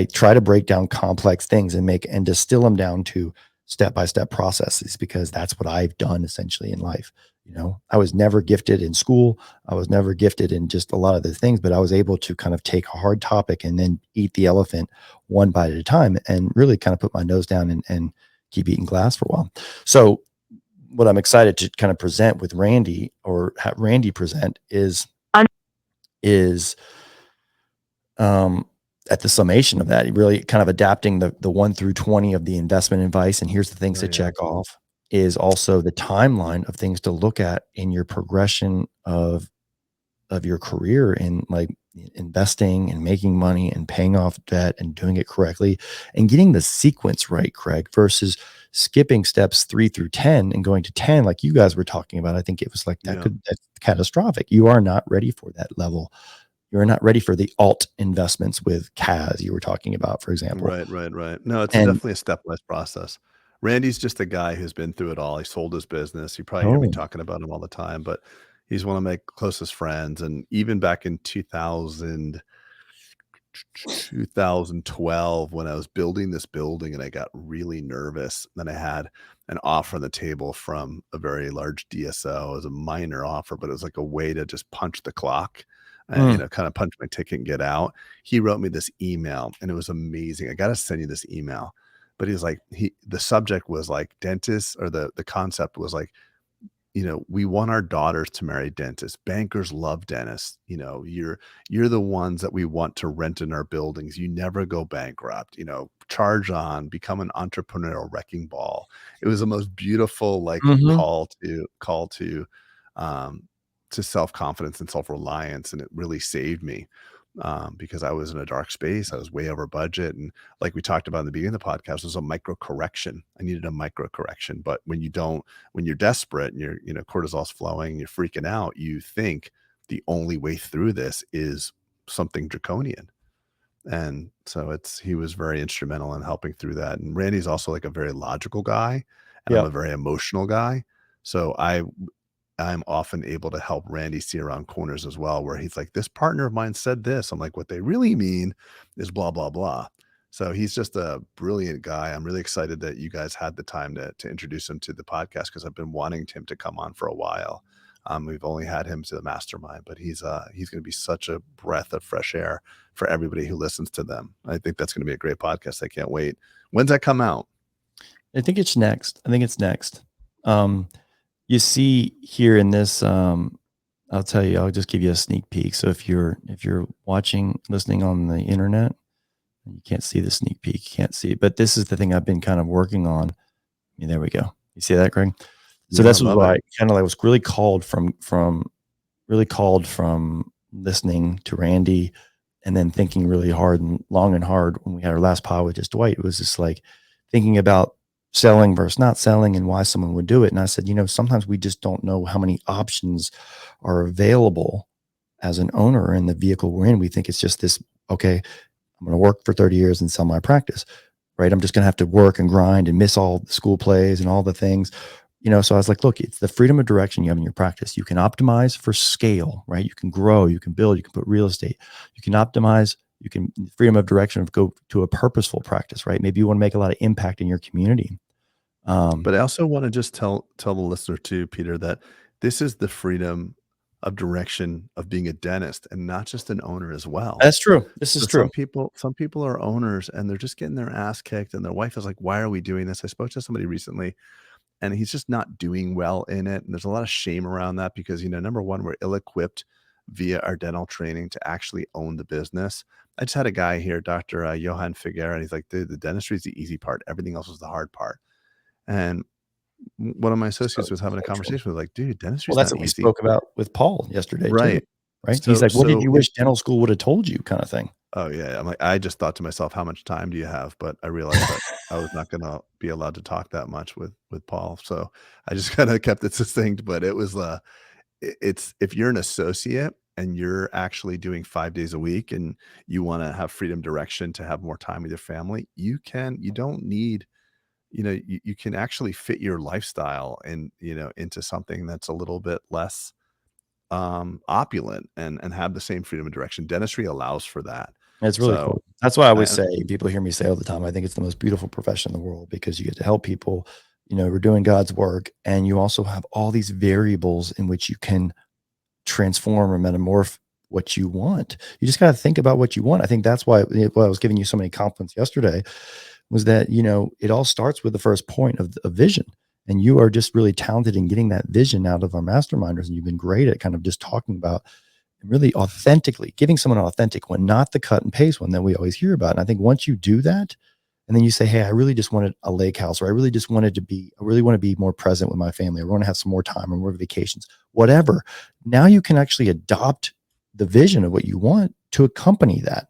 Speaker 2: try to break down complex things and distill them down to step-by-step processes because that's what I've done essentially in life. I was never gifted in school. I was never gifted in just a lot of the things, but I was able to kind of take a hard topic and then eat the elephant one bite at a time and really kind of put my nose down and keep eating glass for a while. So what I'm excited to kind of present with Randy or have Randy present is um, at the summation of that, really kind of adapting the 1 through 20 of the investment advice, and here's the things
Speaker 1: Oh,
Speaker 2: to
Speaker 1: yeah.
Speaker 2: check off, is also the timeline of things to look at in your progression of your career in, like, investing and making money and paying off debt and doing it correctly and getting the sequence right, Craig, versus skipping steps 3 through 10 and going to 10 like you guys were talking about. I think it was like
Speaker 1: Yeah.
Speaker 2: that's catastrophic. You are not ready for that level. You're not ready for the alt investments with CAS you were talking about, for example.
Speaker 1: Right. No, it's
Speaker 2: And
Speaker 1: definitely a stepwise process. Randy's just a guy who's been through it all. He sold his business. You probably hear me
Speaker 2: oh,
Speaker 1: talking about him all the time, but he's one of my closest friends. And even back in 2012, when I was building this building and I got really nervous, then I had an offer on the table from a very large DSO. It was a minor offer, but it was like a way to just punch the clock,
Speaker 2: mm,
Speaker 1: kind of punch my ticket and get out. He wrote me this email and it was amazing. I got to send you this email. But he was like, the subject was like dentist, or the concept was like, we want our daughters to marry dentists. Bankers love dentists. You're the ones that we want to rent in our buildings. You never go bankrupt. Charge on, become an entrepreneurial wrecking ball. It was the most beautiful, like,
Speaker 2: mhm,
Speaker 1: um, to self confidence and self reliance, and it really saved me, because I was in a dark space. I was way over budget, and like we talked about in the beginning of the podcast, it was a micro correction. I needed a micro correction, but when you're desperate and cortisol's flowing, you're freaking out, you think the only way through this is something draconian. And so he was very instrumental in helping through that. And Randy's also like a very logical guy, and I'm
Speaker 2: Yeah.
Speaker 1: a very emotional guy. So I'm often able to help Randy see around corners as well, where he's like, "This partner of mine said this." I'm like, "What they really mean is blah blah blah." So he's just a brilliant guy. I'm really excited that you guys had the time to introduce him to the podcast, because I've been wanting him to come on for a while. We've only had him to the mastermind, but he's going to be such a breath of fresh air for everybody who listens to them. I think that's going to be a great podcast. I can't wait. When's that come out?
Speaker 2: I think it's next. I think it's next. You see here in this, I'll tell you, I'll just give you a sneak peek. So if you're watching, listening on the internet, you can't see the sneak peek, you can't see it, but this is the thing I've been kind of working on. There we go. You see that, Greg? So
Speaker 1: Yeah, I
Speaker 2: this was
Speaker 1: love
Speaker 2: why
Speaker 1: it.
Speaker 2: I kind of like was really called from listening to Randy, and then thinking really hard and long and hard when we had our last pod with just Dwight. It was just like thinking about selling versus not selling and why someone would do it. And I said, sometimes we just don't know how many options are available as an owner in the vehicle we're in. We think it's just this, okay, I'm going to work for 30 years and sell my practice, right? I'm just going to have to work and grind and miss all the school plays and all the things. So I was like, look, it's the freedom of direction you have in your practice. You can optimize for scale, right? You can grow, you can build, you can put real estate, you can optimize, you can freedom of direction of go to a purposeful practice, right? Maybe you want to make a lot of impact in your community.
Speaker 1: But I also want to just tell the listener too, Peter, that this is the freedom of direction of being a dentist and not just an owner as well.
Speaker 2: That's true. This is
Speaker 1: So
Speaker 2: true.
Speaker 1: some people are owners and they're just getting their ass kicked, and their wife is like, "Why are we doing this?" I spoke to somebody recently, and he's just not doing well in it. And there's a lot of shame around that because, number one, we're ill-equipped via our dental training to actually own the business. I just had a guy here, Dr. Johan Figuera, and he's like, "Dude, the dentistry is the easy part. Everything else is the hard part." And one of my associates was having a
Speaker 2: So true.
Speaker 1: conversation with like, "Dude,
Speaker 2: Well,
Speaker 1: dentistry's
Speaker 2: that's
Speaker 1: not
Speaker 2: what we
Speaker 1: easy."
Speaker 2: spoke about with Paul yesterday too,
Speaker 1: Right.
Speaker 2: right? He's
Speaker 1: So
Speaker 2: like, what did
Speaker 1: so
Speaker 2: you
Speaker 1: if
Speaker 2: wish dental school would have told you, kind of thing.
Speaker 1: Oh, yeah, I'm like, I just thought to myself, "How much time do you have?" But I realized that I was not gonna be allowed to talk that much with Paul, so I just kinda kept it succinct. But it was, it's if you're an associate and you're actually doing 5 days a week and you wanna have freedom direction to have more time with your family, you don't need, you can actually fit your lifestyle and, into something that's a little bit less, opulent, and have the same freedom of direction. Dentistry allows for that.
Speaker 2: It's really
Speaker 1: So,
Speaker 2: cool. That's why I always
Speaker 1: I
Speaker 2: say, people hear me say all the time, I think it's the most beautiful profession in the world because you get to help people. We're doing God's work, and you also have all these variables in which you can transform or metamorph what you want. You just got to think about what you want. I think that's why I was giving you so many compliments yesterday was that, it all starts with the first point of vision. And you are just really talented in getting that vision out of our masterminders. And you've been great at kind of just talking about really authentically giving someone an authentic one, not the cut and paste one that we always hear about. And I think once you do that, and then you say, hey, I really just wanted a lake house, or I really want to be more present with my family. I want to have some more time or more vacations, whatever. Now you can actually adopt the vision of what you want to accompany that.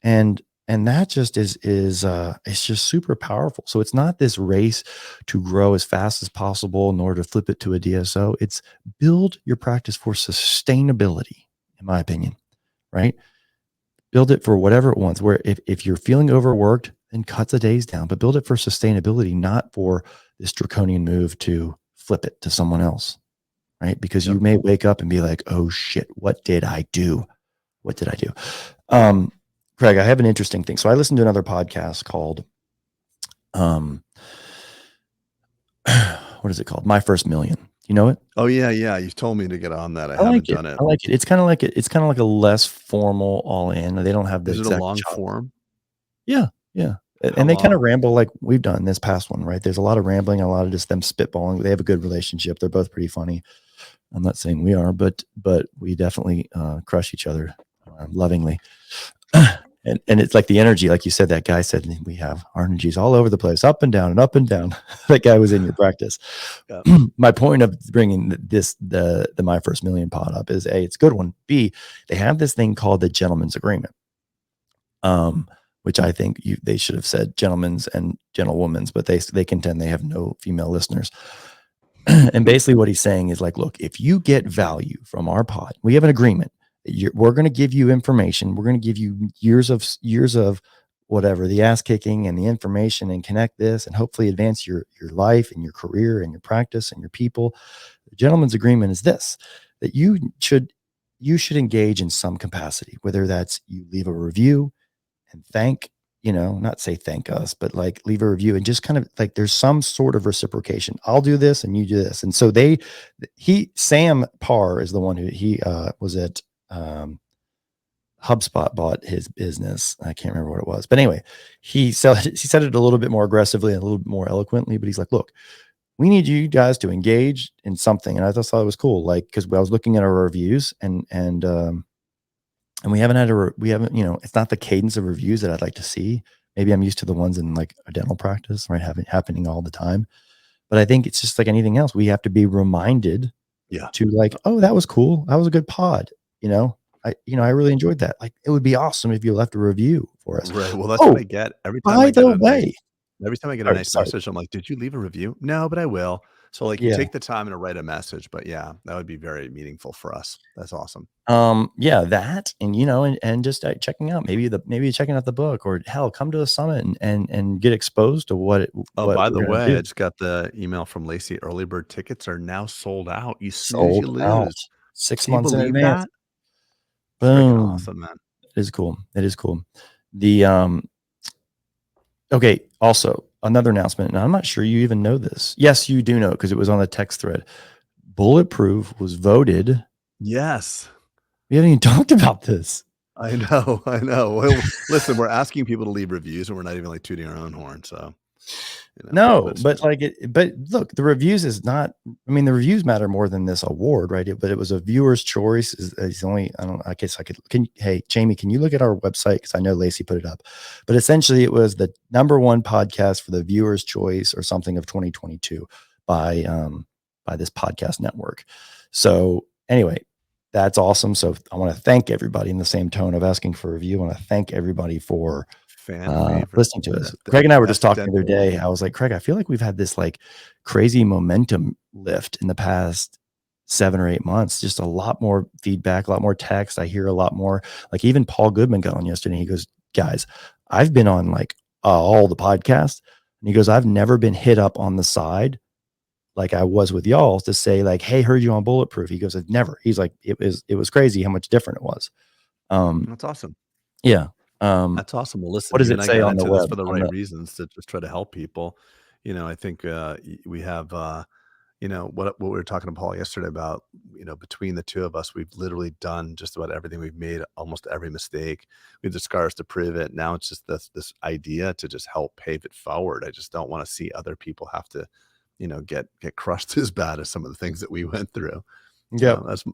Speaker 2: And that just is it's just super powerful. So it's not this race to grow as fast as possible in order to flip it to a DSO. It's build your practice for sustainability, in my opinion, right? Build it for whatever it wants. Where if you're feeling overworked, then cut the days down, but build it for sustainability, not for this draconian move to flip it to someone else, right? Because
Speaker 1: Yep.
Speaker 2: you may wake up and be like, oh shit, what did I do? What did I do? Craig, I have an interesting thing. So I listened to another podcast called, what is it called? My First Million. You know it?
Speaker 1: Oh, yeah, yeah, you've told me to get on that. I
Speaker 2: I like
Speaker 1: haven't
Speaker 2: it.
Speaker 1: done it.
Speaker 2: I like it. It's kind of like a less formal all in. They don't have the
Speaker 1: Is it a
Speaker 2: exact
Speaker 1: long
Speaker 2: chop.
Speaker 1: form?
Speaker 2: Yeah. Yeah.
Speaker 1: How
Speaker 2: And they kind of
Speaker 1: long?
Speaker 2: ramble like we've done this past one, right? There's a lot of rambling, a lot of just them spitballing. They have a good relationship. They're both pretty funny. I'm not saying we are, but we definitely crush each other lovingly. And it's like the energy, like you said, that guy said, we have our energies all over the place, up and down and up and down. That guy was in your practice.
Speaker 1: Yeah.
Speaker 2: My point of bringing the My First Million pod up is A, it's a good one. B, they have this thing called the gentleman's agreement, which I think they should have said gentlemen's and gentlewomen's, but they contend they have no female listeners. And basically what he's saying is like, look, if you get value from our pod, we have an agreement We're going to give you information. We're going to give you years of whatever, the ass kicking and the information, and connect this and hopefully advance your life and your career and your practice and your people. The gentleman's agreement is this, that you should engage in some capacity, whether that's you leave a review and not say thank us, but like leave a review and just kind of like there's some sort of reciprocation. I'll do this and you do this. And so Sam Parr is the one who was at HubSpot, bought his business. I can't remember what it was, but anyway, he said it a little bit more aggressively and a little bit more eloquently, but he's like, look, we need you guys to engage in something. And I just thought it was cool. Like, cause I was looking at our reviews and we haven't it's not the cadence of reviews that I'd like to see. Maybe I'm used to the ones in like a dental practice, right? Happening all the time. But I think it's just like anything else. We have to be reminded to like, oh, that was cool. That was a good pod. I really enjoyed that. Like, it would be awesome if you left a review for us.
Speaker 1: Right. Well, that's what I get every time
Speaker 2: By
Speaker 1: I get
Speaker 2: the
Speaker 1: a nice
Speaker 2: way,
Speaker 1: every time I get a nice message, I'm like, "Did you leave a review?" "No, but I will." So, like, you
Speaker 2: yeah.
Speaker 1: take the time to write a message, but yeah, that would be very meaningful for us. That's awesome.
Speaker 2: Yeah, that, and just checking out, maybe checking out the book, or hell, come to the summit and get exposed to what
Speaker 1: Oh, by the
Speaker 2: we're gonna
Speaker 1: way,
Speaker 2: do.
Speaker 1: I just got the email from Lacey. Early bird tickets are now sold out. You snooze, you
Speaker 2: Sold out
Speaker 1: lose.
Speaker 2: 6
Speaker 1: Can you
Speaker 2: months in
Speaker 1: believe
Speaker 2: advance.
Speaker 1: that? It's freaking
Speaker 2: Boom.
Speaker 1: awesome, man.
Speaker 2: It is cool. It is cool. Okay, also another announcement, and I'm not sure you even know this. Yes, you do know, because it was on the text thread. Bulletproof was voted.
Speaker 1: Yes.
Speaker 2: We haven't even talked about this.
Speaker 1: I know, I know. Well, listen, we're asking people to leave reviews, and we're not even, like, tooting our own horn, so,
Speaker 2: No,
Speaker 1: that's
Speaker 2: but
Speaker 1: just
Speaker 2: but look, the reviews is not, I mean, the reviews matter more than this award, right? But it was a viewer's choice. Is only, I guess I could, hey, Jamie, can you look at our website? Cause I know Lacey put it up, but essentially it was the #1 podcast for the viewer's choice or something of 2022 by this podcast network. So anyway, that's awesome. So I want to thank everybody in the same tone of asking for a review. I want to thank everybody for
Speaker 1: fan favorite.
Speaker 2: listening to us. Craig and I were just
Speaker 1: Best
Speaker 2: talking the other
Speaker 1: dental.
Speaker 2: day. I was like, Craig, I feel like we've had this like crazy momentum lift in the past 7 or 8 months. Just a lot more feedback, a lot more text. I hear a lot more. Like even Paul Goodman got on yesterday. He goes, guys, I've been on like all the podcasts. And he goes, I've never been hit up on the side like I was with y'all to say like, hey, heard you on Bulletproof. He goes, I've never. He's like, it was crazy how much different it was.
Speaker 1: That's awesome.
Speaker 2: Yeah.
Speaker 1: That's awesome. Well,
Speaker 2: What
Speaker 1: listen,
Speaker 2: does
Speaker 1: you
Speaker 2: it
Speaker 1: and I
Speaker 2: say
Speaker 1: got
Speaker 2: on the
Speaker 1: into this
Speaker 2: web?
Speaker 1: for the
Speaker 2: On
Speaker 1: right
Speaker 2: the
Speaker 1: reasons to just try to help people. I think we have what we were talking to Paul yesterday about, between the two of us, we've literally done just about everything. We've made almost every mistake. We have the scars to prove it. Now it's just this idea to just help pave it forward. I just don't want to see other people have to, get crushed as bad as some of the things that we went through.
Speaker 2: Yep.
Speaker 1: That's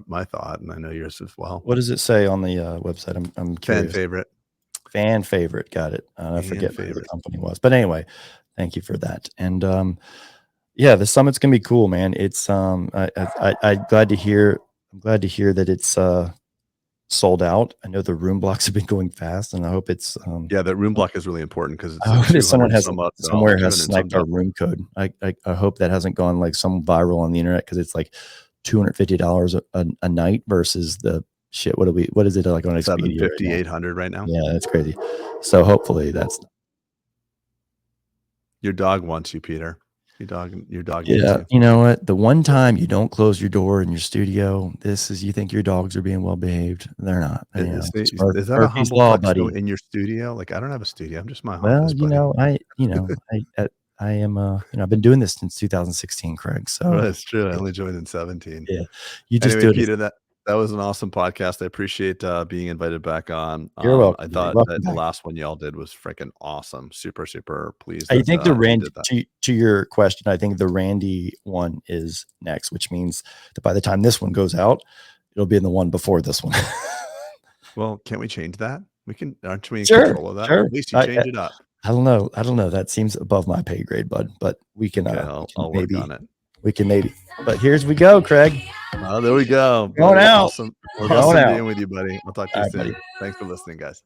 Speaker 1: my thought, and I know yours as well.
Speaker 2: What does it say on the website? I'm
Speaker 1: Fan
Speaker 2: curious.
Speaker 1: favorite.
Speaker 2: Fan favorite. Got it. I
Speaker 1: Fan
Speaker 2: forget who the
Speaker 1: favorite.
Speaker 2: company was, but anyway, thank you for that. And yeah, the summit's gonna be cool, man. It's I'm glad to hear. I'm glad to hear that it's sold out. I know the room blocks have been going fast, and I hope it's
Speaker 1: Yeah, that room block is really important because it's
Speaker 2: I
Speaker 1: a
Speaker 2: hope that
Speaker 1: 200
Speaker 2: someone
Speaker 1: and
Speaker 2: has
Speaker 1: some odd dollar,
Speaker 2: somewhere has
Speaker 1: 200 and some
Speaker 2: sniped our
Speaker 1: dollar.
Speaker 2: room code. I hope that hasn't gone like some viral on the internet, because it's like $250 a night versus the shit. What is it like on Expedia right
Speaker 1: 750,
Speaker 2: now?
Speaker 1: 800 right now.
Speaker 2: Yeah, that's crazy. So hopefully that's
Speaker 1: Your dog wants you, Peter. Your dog needs
Speaker 2: yeah.
Speaker 1: you.
Speaker 2: You know what? The one time you don't close your door in your studio, you think your dogs are being well behaved. They're not.
Speaker 1: Is that a
Speaker 2: Murphy's
Speaker 1: humble
Speaker 2: law,
Speaker 1: flex though
Speaker 2: buddy.
Speaker 1: in your studio? Like, I don't have a studio. I'm just my
Speaker 2: Well,
Speaker 1: office, buddy.
Speaker 2: I am I've been doing this since 2016, Craig.
Speaker 1: Well,
Speaker 2: So
Speaker 1: that's true. I
Speaker 2: yeah,
Speaker 1: only joined in 17.
Speaker 2: yeah. You just
Speaker 1: Anyway,
Speaker 2: do it as
Speaker 1: Peter, that was an awesome podcast. I appreciate being invited back on.
Speaker 2: you're
Speaker 1: I
Speaker 2: welcome, buddy.
Speaker 1: thought
Speaker 2: Welcome
Speaker 1: that the
Speaker 2: back.
Speaker 1: last one y'all did was freaking awesome. Super, super pleased
Speaker 2: I
Speaker 1: that
Speaker 2: think the
Speaker 1: you
Speaker 2: Randy
Speaker 1: did that.
Speaker 2: to your question, I think the Randy one is next, which means that by the time this one goes out, it'll be in the one before this one.
Speaker 1: Well, can't we change that? Aren't we in
Speaker 2: Sure,
Speaker 1: control of that?
Speaker 2: sure.
Speaker 1: At least you change it up.
Speaker 2: I don't know. I don't know. That seems above my pay grade, bud. But we can,
Speaker 1: Okay, I'll work on it.
Speaker 2: we can maybe. But here's we go, Craig.
Speaker 1: Oh, there we go,
Speaker 2: Going
Speaker 1: buddy.
Speaker 2: out.
Speaker 1: Awesome.
Speaker 2: We're going out.
Speaker 1: Being with you, buddy. I'll talk to
Speaker 2: All
Speaker 1: you
Speaker 2: right, buddy.
Speaker 1: soon. Thanks for listening, guys.